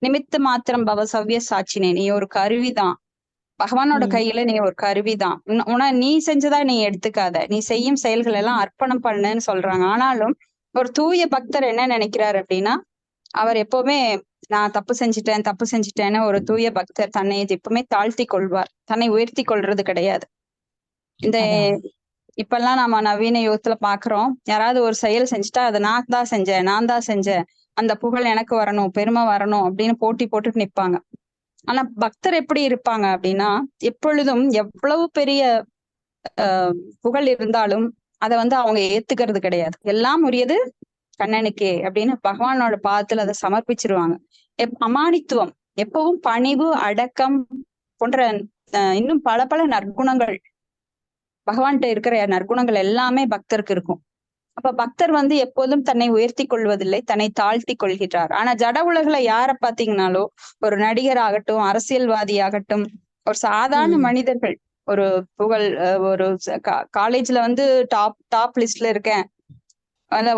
நிமித்த மாத்திரம் பவ சவ்ய சாட்சினே, நீ ஒரு கருவிதான், பகவானோட கையில நீ ஒரு கருவிதான், நீ செஞ்சதா நீ எடுத்துக்காத, நீ செய்யும் செயல்கள் எல்லாம் அர்ப்பணம் பண்ணுன்னு சொல்றாங்க. ஆனாலும் ஒரு தூய பக்தர் என்ன நினைக்கிறாரு அப்படின்னா, அவர் எப்பவுமே நான் தப்பு செஞ்சுட்டேன்னு ஒரு தூய பக்தர் தன்னை எப்பவுமே தாழ்த்தி கொள்வார், தன்னை உயர்த்தி கொள்றது கிடையாது. இந்த இப்பெல்லாம் நம்ம நவீன யுகத்துல பாக்குறோம், யாராவது ஒரு செயல் செஞ்சுட்டா அதை நான் தான் செஞ்சேன், அந்த புகழ் எனக்கு வரணும், பெருமை வரணும் அப்படின்னு போட்டி போட்டுட்டு நிப்பாங்க. ஆனா பக்தர் எப்படி இருப்பாங்க அப்படின்னா, எப்பொழுதும் எவ்வளவு பெரிய புகழ் இருந்தாலும் அதை அவங்க ஏத்துக்கிறது கிடையாது. எல்லாம் உரியது கண்ணனுக்கே அப்படின்னு பகவானோட பாதத்துல அதை சமர்ப்பிச்சிருவாங்க. அமானித்துவம், எப்பவும் பணிவு, அடக்கம் போன்ற இன்னும் பல பல நற்குணங்கள், பகவான்கிட்ட இருக்கிற நற்குணங்கள் எல்லாமே பக்தருக்கு இருக்கும். அப்ப பக்தர் எப்போதும் தன்னை உயர்த்தி கொள்வதில்லை, தன்னை தாழ்த்தி கொள்கிறார். ஆனா ஜட உலகில யார பாத்தீங்கன்னாலோ, ஒரு நடிகர் ஆகட்டும், அரசியல்வாதி ஆகட்டும், ஒரு சாதாரண மனிதர்கள், ஒரு புகழ், ஒரு காலேஜ்ல டாப் லிஸ்ட்ல இருக்கேன்,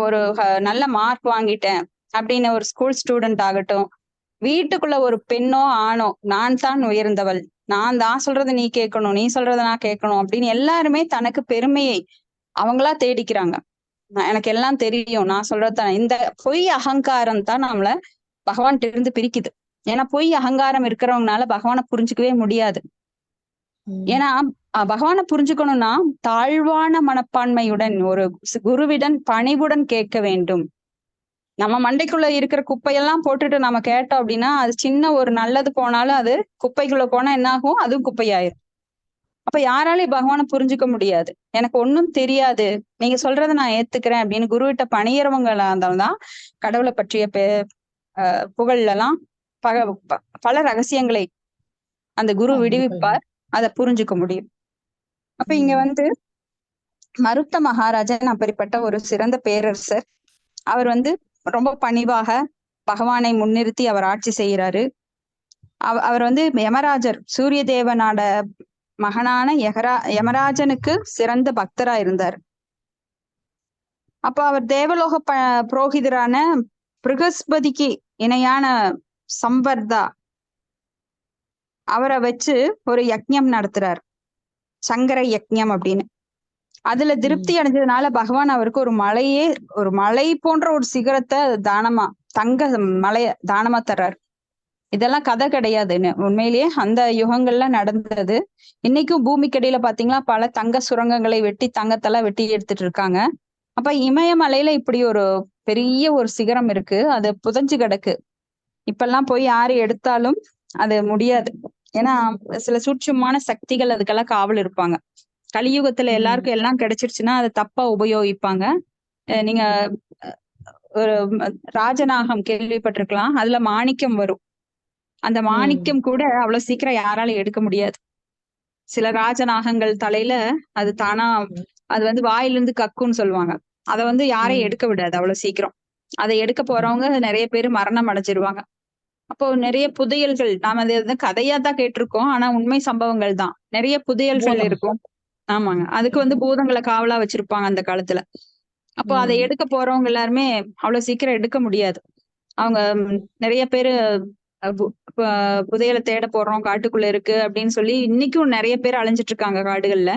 ஒரு நல்ல மார்க் வாங்கிட்டேன் அப்படின்னு ஒரு ஸ்கூல் ஸ்டூடெண்ட் ஆகட்டும், வீட்டுக்குள்ள ஒரு பெண்ணோ ஆணோ, நான் தான் உயர்ந்தவள், நான் சொல்றத நீ கேட்கணும், நீ சொல்றத நான் கேட்கணும் அப்படின்னு எல்லாருமே தனக்கு பெருமையை அவங்களா தேடிக்கிறாங்க. எனக்கு எல்லாம் தெரியும், நான் சொல்றதுதான். இந்த பொய் அகங்காரம் தான் நம்மள பகவான்கிட்ட இருந்து பிரிக்குது. ஏன்னா பொய் அகங்காரம் இருக்கிறவங்கனால பகவானை புரிஞ்சுக்கவே முடியாது. ஏன்னா பகவானை புரிஞ்சுக்கணும்னா தாழ்வான மனப்பான்மையுடன் ஒரு குருவிடன் பணிவுடன் கேட்க வேண்டும். நம்ம மண்டைக்குள்ள இருக்கிற குப்பையெல்லாம் போட்டுட்டு நம்ம கேட்டோம் அப்படின்னா, அது சின்ன ஒரு நல்லது போனாலும் அது குப்பைக்குள்ள போனா என்ன ஆகும், அதுவும் குப்பையாயிரும். அப்ப யாராலையும் பகவானை புரிஞ்சுக்க முடியாது. எனக்கு ஒன்னும் தெரியாது, நீங்க சொல்றதை நான் ஏத்துக்கிறேன் அப்படின்னு குருவிட்ட பணியறவங்களா இருந்தால்தான் கடவுளை பற்றிய புகழ்லாம் பல ரகசியங்களை அந்த குரு விடுவிப்பார், அதை புரிஞ்சுக்க முடியும். அப்ப இங்க மருத்த மகாராஜன் அப்படிப்பட்ட ஒரு சிறந்த பேரரசர். அவர் ரொம்ப பணிவாக பகவானை முன்னிறுத்தி அவர் ஆட்சி செய்யறாரு. அவர் யமராஜர், சூரிய தேவனோட மகனான யமராஜனுக்கு சிறந்த பக்தரா இருந்தார். அப்ப அவர் தேவலோக புரோகிதரான பிரகஸ்பதிக்கு இணையான சம்வர்தா அவரை வச்சு ஒரு யக்ஞம் நடத்துறார், சங்கர யக்ஞம் அப்படின்னு. அதுல திருப்தி அடைஞ்சதுனால பகவான் அவருக்கு ஒரு மலை போன்ற ஒரு சிகரத்தை தானமா, தங்க மலைய தானமா தர்றாரு. இதெல்லாம் கதை கிடையாதுன்னு, உண்மையிலேயே அந்த யுகங்கள்ல நடந்தது. இன்னைக்கும் பூமிக்கடியில பாத்தீங்களா பல தங்க சுரங்கங்களை வெட்டி தங்கத்தெல்லாம் வெட்டி எடுத்துட்டு இருக்காங்க. அப்ப இமயமலையில இப்படி ஒரு பெரிய ஒரு சிகரம் இருக்கு, அது புதைஞ்சு கிடக்கு. இப்பெல்லாம் போய் யாரு எடுத்தாலும் அது முடியாது. ஏன்னா சில சூட்சுமான சக்திகள் அதுக்கெல்லாம் காவல் இருப்பாங்க. கலியுகத்துல எல்லாருக்கும் எல்லாம் கிடைச்சிருச்சுன்னா அதை தப்பா உபயோகிப்பாங்க. நீங்க ஒரு ராஜநாகம் கேள்விப்பட்டிருக்கலாம், அதுல மாணிக்கம் வரும். அந்த மாணிக்கம் கூட அவ்வளவு சீக்கிரம் யாராலும் எடுக்க முடியாது. சில ராஜநாகங்கள் தலையில அது தானா அது வாயிலிருந்து கக்குன்னு சொல்லுவாங்க, அதை யாரையும் எடுக்க விடாது அவ்வளவு சீக்கிரம். அதை எடுக்க போறவங்க நிறைய பேர் மரணம் அடைஞ்சிருவாங்க. அப்போ நிறைய புதையல்கள் நாம அது வந்து கதையா தான் கேட்டிருக்கோம். ஆனா உண்மை சம்பவங்கள் தான். நிறைய புதையல்கள் பூதம். இருக்கும். ஆமாங்க. அதுக்கு வந்து பூதங்களை காவலா வச்சிருப்பாங்க அந்த காலத்துல. அப்போ அதை எடுக்க போறவங்க எல்லாருமே அவ்வளவு சீக்கிரம் எடுக்க முடியாது. அவங்க நிறைய பேரு புதையலை தேட போறோம், காட்டுக்குள்ள இருக்கு அப்படின்னு சொல்லி இன்னைக்கும் நிறைய பேர் அலைஞ்சிட்டு இருக்காங்க காடுகள்ல.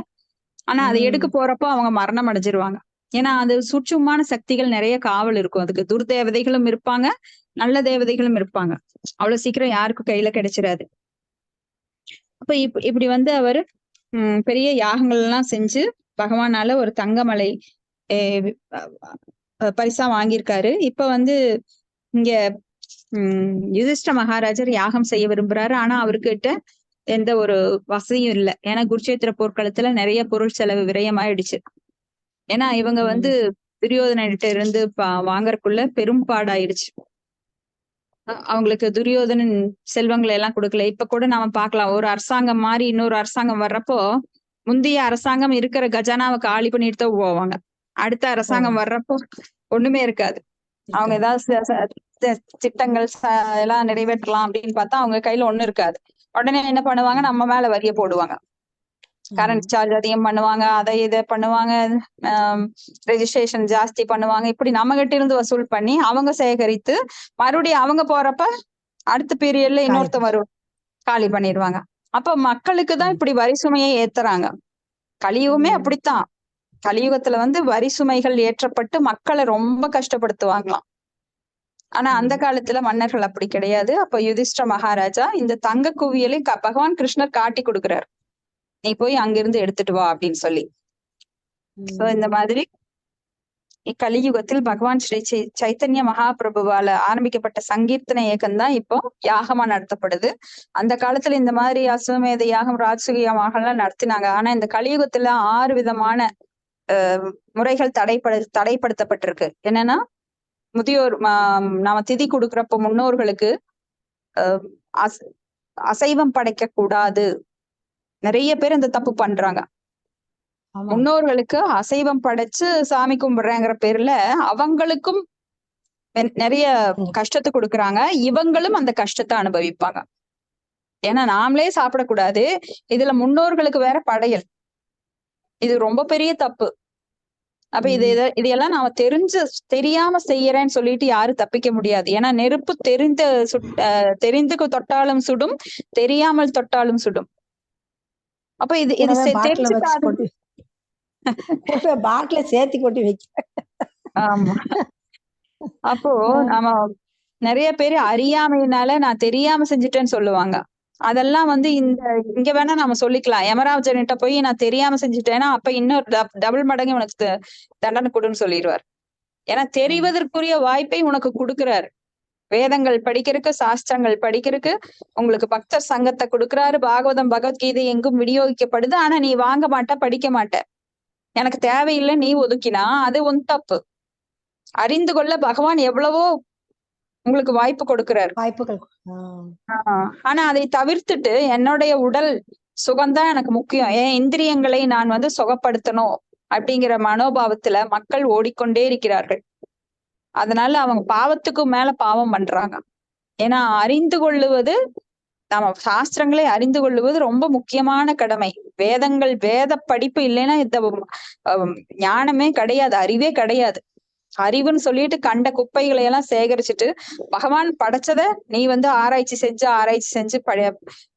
ஆனா அதை எடுக்க போறப்போ அவங்க மரணம் அடைஞ்சிருவாங்க. ஏன்னா அது சூட்சுமமான சக்திகள் நிறைய காவல் இருக்கும். அதுக்கு துர்தேவதைகளும் இருப்பாங்க, நல்ல தேவதைகளும் இருப்பாங்க. அவ்வளவு சீக்கிரம் யாருக்கும் கையில கிடைச்சிடாது. அப்ப இப்படி வந்து அவர் பெரிய யாகங்கள் எல்லாம் செஞ்சு பகவானால ஒரு தங்கமலை பரிசா வாங்கியிருக்காரு. இப்ப வந்து இங்க யுதிஷ்ட மகாராஜர் யாகம் செய்ய விரும்புறாரு. ஆனா அவர்கிட்ட எந்த ஒரு வசதியும் இல்லை. ஏன்னா குருட்சேத்திர போர்க்களத்துல நிறைய பொருள் செலவு விரயமாயிடுச்சு. ஏன்னா இவங்க வந்து துரியோதனிட்ட இருந்து வாங்கறதுக்குள்ள பெரும் பாடாயிடுச்சு. அவங்களுக்கு துரியோதனன் செல்வங்களை எல்லாம் கொடுக்கல. இப்ப கூட நாம பார்க்கலாம், ஒரு அரசாங்கம் மாறி இன்னொரு அரசாங்கம் வர்றப்போ முந்தைய அரசாங்கம் இருக்கிற கஜானாவை காலி பண்ணிட்டு தான் போவாங்க. அடுத்த அரசாங்கம் வர்றப்போ ஒண்ணுமே இருக்காது. அவங்க ஏதாவது திட்டங்கள் எல்லாம் நிறைவேற்றலாம் அப்படின்னு பார்த்தா அவங்க கையில ஒண்ணும் இருக்காது. உடனே என்ன பண்ணுவாங்க, நம்ம மேல வரிய போடுவாங்க. கரண்ட் சார்ஜ் அதிகம் பண்ணுவாங்க, அதை இதை பண்ணுவாங்க, ரெஜிஸ்ட்ரேஷன் ஜாஸ்தி பண்ணுவாங்க. இப்படி நம்ம கிட்ட இருந்து வசூல் பண்ணி அவங்க சேகரித்து மறுபடியும் அவங்க போறப்ப அடுத்த பீரியட்ல இன்னொருத்த வரும் காலி பண்ணிடுவாங்க. அப்ப மக்களுக்கு தான் இப்படி வரி சுமையை ஏத்துறாங்க. கலியுகமே அப்படித்தான். கலியுகத்துல வந்து வரி சுமைகள் ஏற்றப்பட்டு மக்களை ரொம்ப கஷ்டப்படுத்துவாங்களாம். ஆனா அந்த காலத்துல மன்னர்கள் அப்படி கிடையாது. அப்ப யுதிஷ்ட மகாராஜா இந்த தங்க குவியலை பகவான் கிருஷ்ணர் காட்டி கொடுக்கிறார். நீ போய் அங்கிருந்து எடுத்துட்டு வா அப்படின்னு சொல்லி. சோ இந்த மாதிரி கலியுகத்தில் பகவான் ஸ்ரீ சைத்தன்ய மகாபிரபுவால ஆரம்பிக்கப்பட்ட சங்கீர்த்தன இயக்கம் தான் இப்போ யாகமா நடத்தப்படுது. அந்த காலத்துல இந்த மாதிரி அசுவமேத யாகம், ராஜசுக யாகம்லாம் நடத்தினாங்க. ஆனா இந்த கலியுகத்துல 6 விதமான முறைகள் தடைப்படுத்தப்பட்டிருக்கு. என்னன்னா, முதியோர் நாம திதி கொடுக்குறப்போ முன்னோர்களுக்கு அசைவம் படைக்க கூடாது. நிறைய பேர் இந்த தப்பு பண்றாங்க. முன்னோர்களுக்கு அசைவம் படைச்சு சாமி கும்பிடுறேங்கிற பேர்ல அவங்களுக்கும் நிறைய கஷ்டத்தை கொடுக்குறாங்க. இவங்களும் அந்த கஷ்டத்தை அனுபவிப்பாங்க. ஏன்னா நாமளே சாப்பிடக்கூடாது, இதுல முன்னோர்களுக்கு வேற படையல். இது ரொம்ப பெரிய தப்பு. அப்ப இதையெல்லாம் நாம தெரியாம செய்யறேன்னு சொல்லிட்டு யாரும் தப்பிக்க முடியாது. ஏன்னா நெருப்பு தெரிந்து தொட்டாலும் சுடும், தெரியாமல் தொட்டாலும் சுடும். அப்ப இது பாட்டில சேர்த்து கொட்டி வைக்க. ஆமா. அப்போ நாம நிறைய பேரு அறியாமையினால நான் தெரியாம செஞ்சுட்டேன்னு சொல்லுவாங்க. அதெல்லாம் வந்து இங்க வேணா நாம சொல்லிக்கலாம். யமராஜன்கிட்ட போய் நான் தெரியாம செஞ்சுட்டேன்னா அப்ப இன்னொரு டபுள் மடங்கு உனக்கு தண்டனை கொடுன்னு சொல்லிடுவார். ஏன்னா தெரிவதற்குரிய வாய்ப்பை உனக்கு கொடுக்குறாரு. வேதங்கள் படிக்கிறதுக்கு, சாஸ்திரங்கள் படிக்கிறதுக்கு உங்களுக்கு பக்தர் சங்கத்தை கொடுக்குறாரு. பாகவதம் பகவத்கீதை எங்கும் விநியோகிக்கப்படுது. ஆனா நீ வாங்க மாட்ட, படிக்க மாட்ட, எனக்கு தேவையில்லை நீ ஒதுக்கினா அது உன் தப்பு. அறிந்து கொள்ள பகவான் எவ்வளவோ உங்களுக்கு வாய்ப்பு கொடுக்கிறாரு, வாய்ப்புகள். ஆனா அதை தவிர்த்துட்டு என்னுடைய உடல் சுகம்தான் எனக்கு முக்கியம், என் இந்திரியங்களை நான் வந்து சுகப்படுத்தணும் அப்படிங்கிற மனோபாவத்துல மக்கள் ஓடிக்கொண்டே இருக்கிறார்கள். அதனால அவங்க பாவத்துக்கு மேல பாவம் பண்றாங்க. ஏன்னா அறிந்து கொள்ளுவது, நம்ம சாஸ்திரங்களை அறிந்து கொள்ளுவது ரொம்ப முக்கியமான கடமை. வேதங்கள், வேத படிப்பு இல்லைன்னா இந்த ஞானமே கிடையாது, அறிவே கிடையாது. அறிவுன்னு சொல்லிட்டு கண்ட குப்பைகளை எல்லாம் சேகரிச்சுட்டு பகவான் படைச்சத நீ வந்து ஆராய்ச்சி செஞ்சு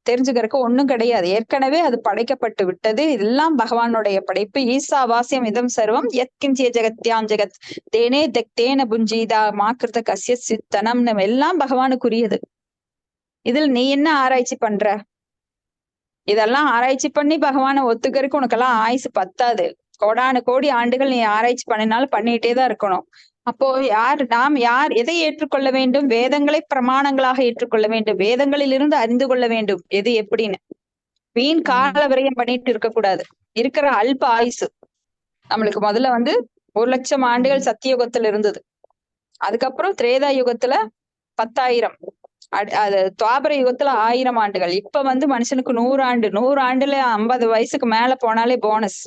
தெரிஞ்சுக்கிறதுக்கு ஒண்ணும் கிடையாது. ஏற்கனவே அது படைக்கப்பட்டு விட்டது. இதெல்லாம் பகவானுடைய படைப்பு. ஈசா வாசியம் இதம் சர்வம் யத்கிஞ்சிய ஜெகத்யாம் ஜெகத் தேனே தேன புஞ்சீதா மாக்கிருத கசிய சித்தனம், எல்லாம் பகவானுக்குரியது. இதில் நீ என்ன ஆராய்ச்சி பண்ற? இதெல்லாம் ஆராய்ச்சி பண்ணி பகவானை ஒத்துக்கிறதுக்கு உனக்கெல்லாம் ஆயுசு பத்தாது. கோடானு கோடி ஆண்டுகள் நீ ஆராய்ச்சி பண்ணினாலும் பண்ணிட்டே தான் இருக்கணும். அப்போ நாம் எதை ஏற்றுக்கொள்ள வேண்டும்? வேதங்களை பிரமாணங்களாக ஏற்றுக்கொள்ள வேண்டும். வேதங்களில் இருந்து அறிந்து கொள்ள வேண்டும் எது எப்படின்னு. வீண் கால விரயம் பண்ணிட்டு இருக்கக்கூடாது. இருக்கிற அல்ப ஆயுசு நம்மளுக்கு முதல்ல வந்து 1,00,000 ஆண்டுகள் சத்தியுகத்துல இருந்தது. அதுக்கப்புறம் திரேதா யுகத்துல 10,000, அது துவாபர யுகத்துல 1000 ஆண்டுகள். இப்ப வந்து மனுஷனுக்கு 100 ஆண்டு. 100 ஆண்டுல 50 வயசுக்கு மேல போனாலே போனஸ்.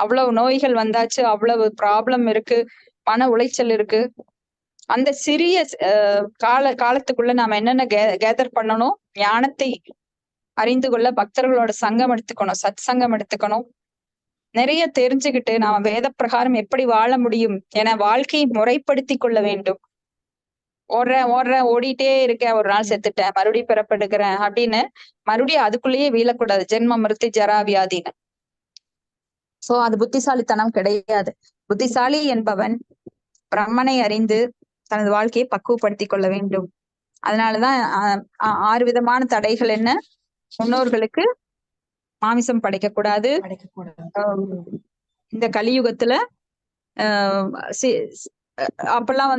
அவ்வளவு நோய்கள் வந்தாச்சு, அவ்வளவு ப்ராப்ளம் இருக்கு, மன உளைச்சல் இருக்கு. அந்த சிறிய காலத்துக்குள்ள நாம என்னென்ன கேதர் பண்ணணும், ஞானத்தை அறிந்து கொள்ள பக்தர்களோட சங்கம் எடுத்துக்கணும், சத் சங்கம் எடுத்துக்கணும், நிறைய தெரிஞ்சுக்கிட்டு நாம வேத பிரகாரம் எப்படி வாழ முடியும் என வாழ்க்கையை முறைப்படுத்தி கொள்ள வேண்டும். ஓடுறேன் ஓடிட்டே இருக்கேன், ஒரு நாள் செத்துட்டேன், மறுபடியும் பிறப்பெடுக்கிறேன் அப்படின்னு மறுபடியும் அதுக்குள்ளேயே வீழக்கூடாது. ஜென்ம மிருத்தி ஜரா வியாதின்னு. சோ அது புத்திசாலித்தனம் கிடையாது. புத்திசாலி என்பவன் பிரம்மனை அறிந்து தனது வாழ்க்கையை பக்குவப்படுத்தி கொள்ள வேண்டும். அதனாலதான் 6 விதமான தடைகள் என்ன? முன்னோர்களுக்கு மாமிசம் படைக்கக்கூடாது. இந்த கலியுகத்துல அப்பெல்லாம்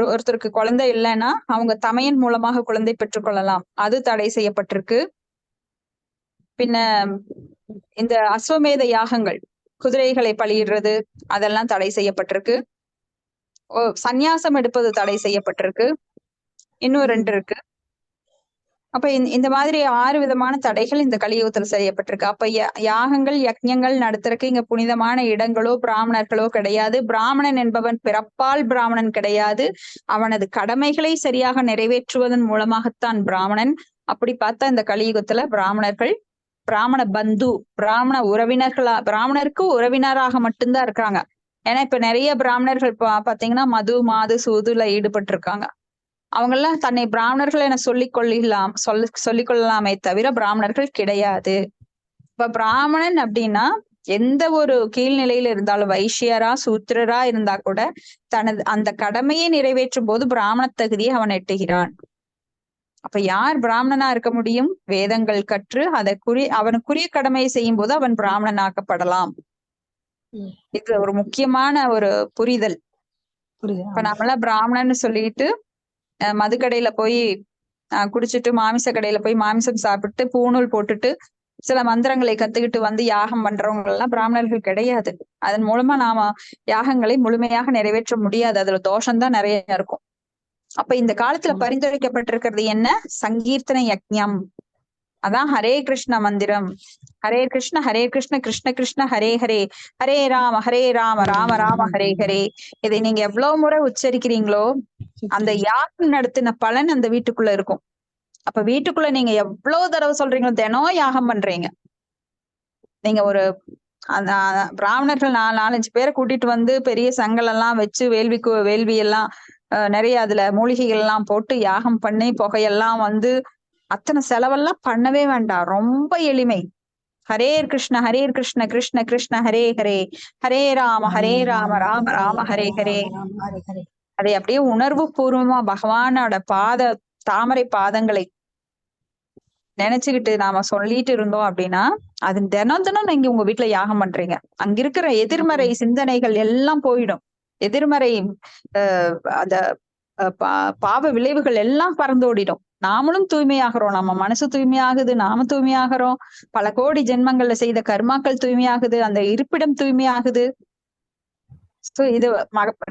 ஒருத்தருக்கு குழந்தை இல்லைன்னா அவங்க தமையன் மூலமாக குழந்தை பெற்றுக்கொள்ளலாம், அது தடை செய்யப்பட்டிருக்கு. பின்ன இந்த அஸ்வமேத யாகங்கள், குதிரைகளை பலியிடுறது, அதெல்லாம் தடை செய்யப்பட்டிருக்கு. சந்நியாசம் எடுப்பது தடை செய்யப்பட்டிருக்கு. இன்னும் 2 இருக்கு. அப்ப இந்த மாதிரி 6 விதமான தடைகள் இந்த கலியுகத்துல செய்யப்பட்டிருக்கு. அப்ப யாகங்கள் யக்ஞங்கள் நடத்துறதுக்கு இங்க புனிதமான இடங்களோ பிராமணர்களோ கிடையாது. பிராமணன் என்பவன் பிறப்பால் பிராமணன் கிடையாது, அவனது கடமைகளை சரியாக நிறைவேற்றுவதன் மூலமாகத்தான் பிராமணன். அப்படி பார்த்தா இந்த கலியுகத்துல பிராமணர்கள் பிராமண பந்து, பிராமண பிராமணருக்கு உறவினராக மட்டும்தான் இருக்காங்க. ஏன்னா இப்ப நிறைய பிராமணர்கள் பாத்தீங்கன்னா மது மாது சூதுல ஈடுபட்டு இருக்காங்க. அவங்க எல்லாம் தன்னை பிராமணர்கள் என சொல்லிக் கொள்ளலாமே தவிர பிராமணர்கள் கிடையாது. இப்ப பிராமணன் அப்படின்னா எந்த ஒரு கீழ்நிலையில இருந்தாலும், வைஷ்யரா சூத்திரரா இருந்தா கூட தனது அந்த கடமையை நிறைவேற்றும் போது பிராமண தகுதியை அவன் எட்டுகிறான். அப்ப யார் பிராமணனா இருக்க முடியும்? வேதங்கள் கற்று அவனுக்குரிய கடமையை செய்யும் போது அவன் பிராமணன் ஆக்கப்படலாம். இது ஒரு முக்கியமான ஒரு புரிதல். இப்ப நம்மளாம் பிராமணன்னு சொல்லிட்டு மதுக்கடையில போய் குடிச்சிட்டு, மாமிச கடையில போய் மாமிசம் சாப்பிட்டு பூணூல் போட்டுட்டு சில மந்திரங்களை கத்துக்கிட்டு வந்து யாகம் பண்றவங்க எல்லாம் பிராமணர்கள் கிடையாது. அதன் மூலமா நாம யாகங்களை முழுமையாக நிறைவேற்ற முடியாது. அதுல தோஷம்தான் நிறைய இருக்கும். அப்ப இந்த காலத்துல பரிந்துரைக்கப்பட்டிருக்கிறது என்ன? சங்கீர்த்தன யக்ஞம். அதான் ஹரே கிருஷ்ண மந்திரம். ஹரே கிருஷ்ண கிருஷ்ண கிருஷ்ண ஹரே ஹரே, ஹரே ராம ராம ராம ஹரே ஹரே. இதை நீங்க எவ்வளவு முறை உச்சரிக்கிறீங்களோ அந்த யாகம் நடத்தின பலன் அந்த வீட்டுக்குள்ள இருக்கும். அப்ப வீட்டுக்குள்ள நீங்க எவ்வளவு தடவை சொல்றீங்களோ, தினம் யாகம் பண்றீங்க. நீங்க ஒரு அந்த பிராமணர்கள் 4-5 பேரை கூட்டிட்டு வந்து பெரிய சங்கல் எல்லாம் வச்சு வேள்வி எல்லாம் நிறைய அதுல மூலிகைகள் எல்லாம் போட்டு யாகம் பண்ணி புகையெல்லாம் வந்து அத்தனை செலவெல்லாம் பண்ணவே வேண்டாம். ரொம்ப எளிமை. ஹரே கிருஷ்ண கிருஷ்ண கிருஷ்ண ஹரே ஹரே, ஹரே ராம ராம ராம ஹரே ஹரே. அதை அப்படியே உணர்வு பூர்வமா பகவானோட தாமரை பாதங்களை நினைச்சுக்கிட்டு நாம சொல்லிட்டு இருந்தோம் அப்படின்னா, அது தினம் நீங்க உங்க வீட்டுல யாகம் பண்றீங்க. அங்க இருக்கிற எதிர்மறை சிந்தனைகள் எல்லாம் போயிடும். எதிர்மறை அந்த பாவ விளைவுகள் எல்லாம் பறந்தோடிடும். நாமளும் தூய்மையாகிறோம், நம்ம மனசு தூய்மையாகுது, நாம தூய்மையாகிறோம், பல கோடி ஜென்மங்கள்ல செய்த கர்மாக்கள் தூய்மையாகுது, அந்த இருப்பிடம் தூய்மையாகுது. இது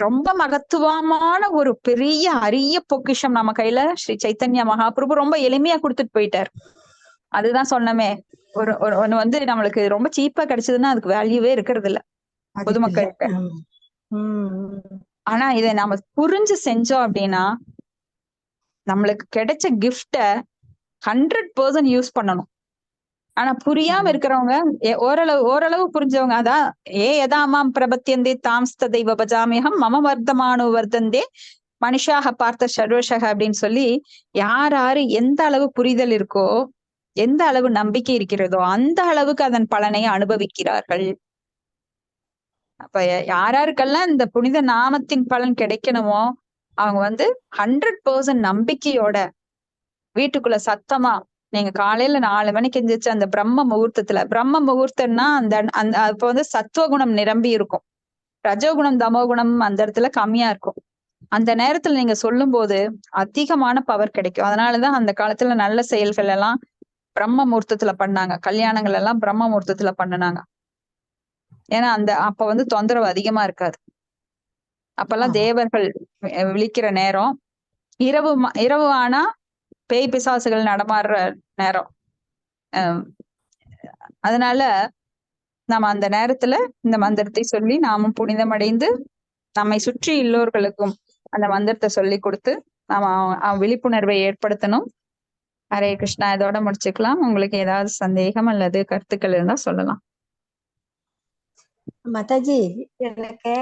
ரொம்ப மகத்துவமான ஒரு பெரிய அரிய பொக்கிஷம் நம்ம கையில ஸ்ரீ சைத்தன்ய மகாபிரபு ரொம்ப எளிமையா கொடுத்துட்டு போயிட்டார். அதுதான் சொன்னமே, ஒண்ணு வந்து நம்மளுக்கு ரொம்ப சீப்பா கிடைச்சதுன்னா அதுக்கு வேல்யூவே இருக்கிறது இல்ல பொதுமக்களுக்கு. ஆனா இதை நாம புரிஞ்சு செஞ்சோம் அப்படின்னா நம்மளுக்கு கிடைச்ச கிஃப்ட 100% யூஸ் பண்ணணும். ஆனா புரியாம இருக்கிறவங்க, ஓரளவு புரிஞ்சவங்க அதான் எதாமாம் பிரபத்தியந்தே தாம்ஸ்த தெய்வ பஜாமியகம் மம வர்த்தமானு வர்த்தந்தே மனுஷாக பார்த்த சர்வசக அப்படின்னு சொல்லி யாரு எந்த அளவு புரிதல் இருக்கோ, எந்த அளவு நம்பிக்கை இருக்கிறதோ அந்த அளவுக்கு அதன் பலனை அனுபவிக்கிறார்கள். அப்ப யாருக்கெல்லாம் இந்த புனித நாமத்தின் பலன் கிடைக்கணுமோ அவங்க வந்து 100% நம்பிக்கையோட வீட்டுக்குள்ள சத்தமா நீங்க காலையில 4 மணிக்கு எந்திரிச்சு அந்த பிரம்ம முகூர்த்தம்னா அந்த அப்ப வந்து சத்துவகுணம் நிரம்பி இருக்கும், ரஜோகுணம் தமோகுணம் அந்த இடத்துல கம்மியா இருக்கும். அந்த நேரத்துல நீங்க சொல்லும் போது அதிகமான பவர் கிடைக்கும். அதனாலதான் அந்த காலத்துல நல்ல செயல்கள் எல்லாம் பிரம்ம முகூர்த்தத்துல பண்ணாங்க. கல்யாணங்கள் எல்லாம் பிரம்ம முகூர்த்தத்துல பண்ணினாங்க. ஏன்னா அப்ப வந்து தொந்தரவு அதிகமா இருக்காது. அப்பெல்லாம் தேவர்கள் விழிக்கிற நேரம், இரவு ஆனா பேய் பிசாசுகள் நடமாடுற நேரம். அதனால நம்ம அந்த நேரத்துல இந்த மந்திரத்தை சொல்லி நாமும் புனிதமடைந்து நம்மை சுற்றி எல்லோர்களுக்கும் அந்த மந்திரத்தை சொல்லி கொடுத்து நாம விழிப்புணர்வை ஏற்படுத்தணும். ஹரே கிருஷ்ணா. இதோட முடிச்சுக்கலாம். உங்களுக்கு ஏதாவது சந்தேகம் அல்லது கருத்துக்கள் இருந்தா சொல்லலாம். மாதாஜி எனக்கு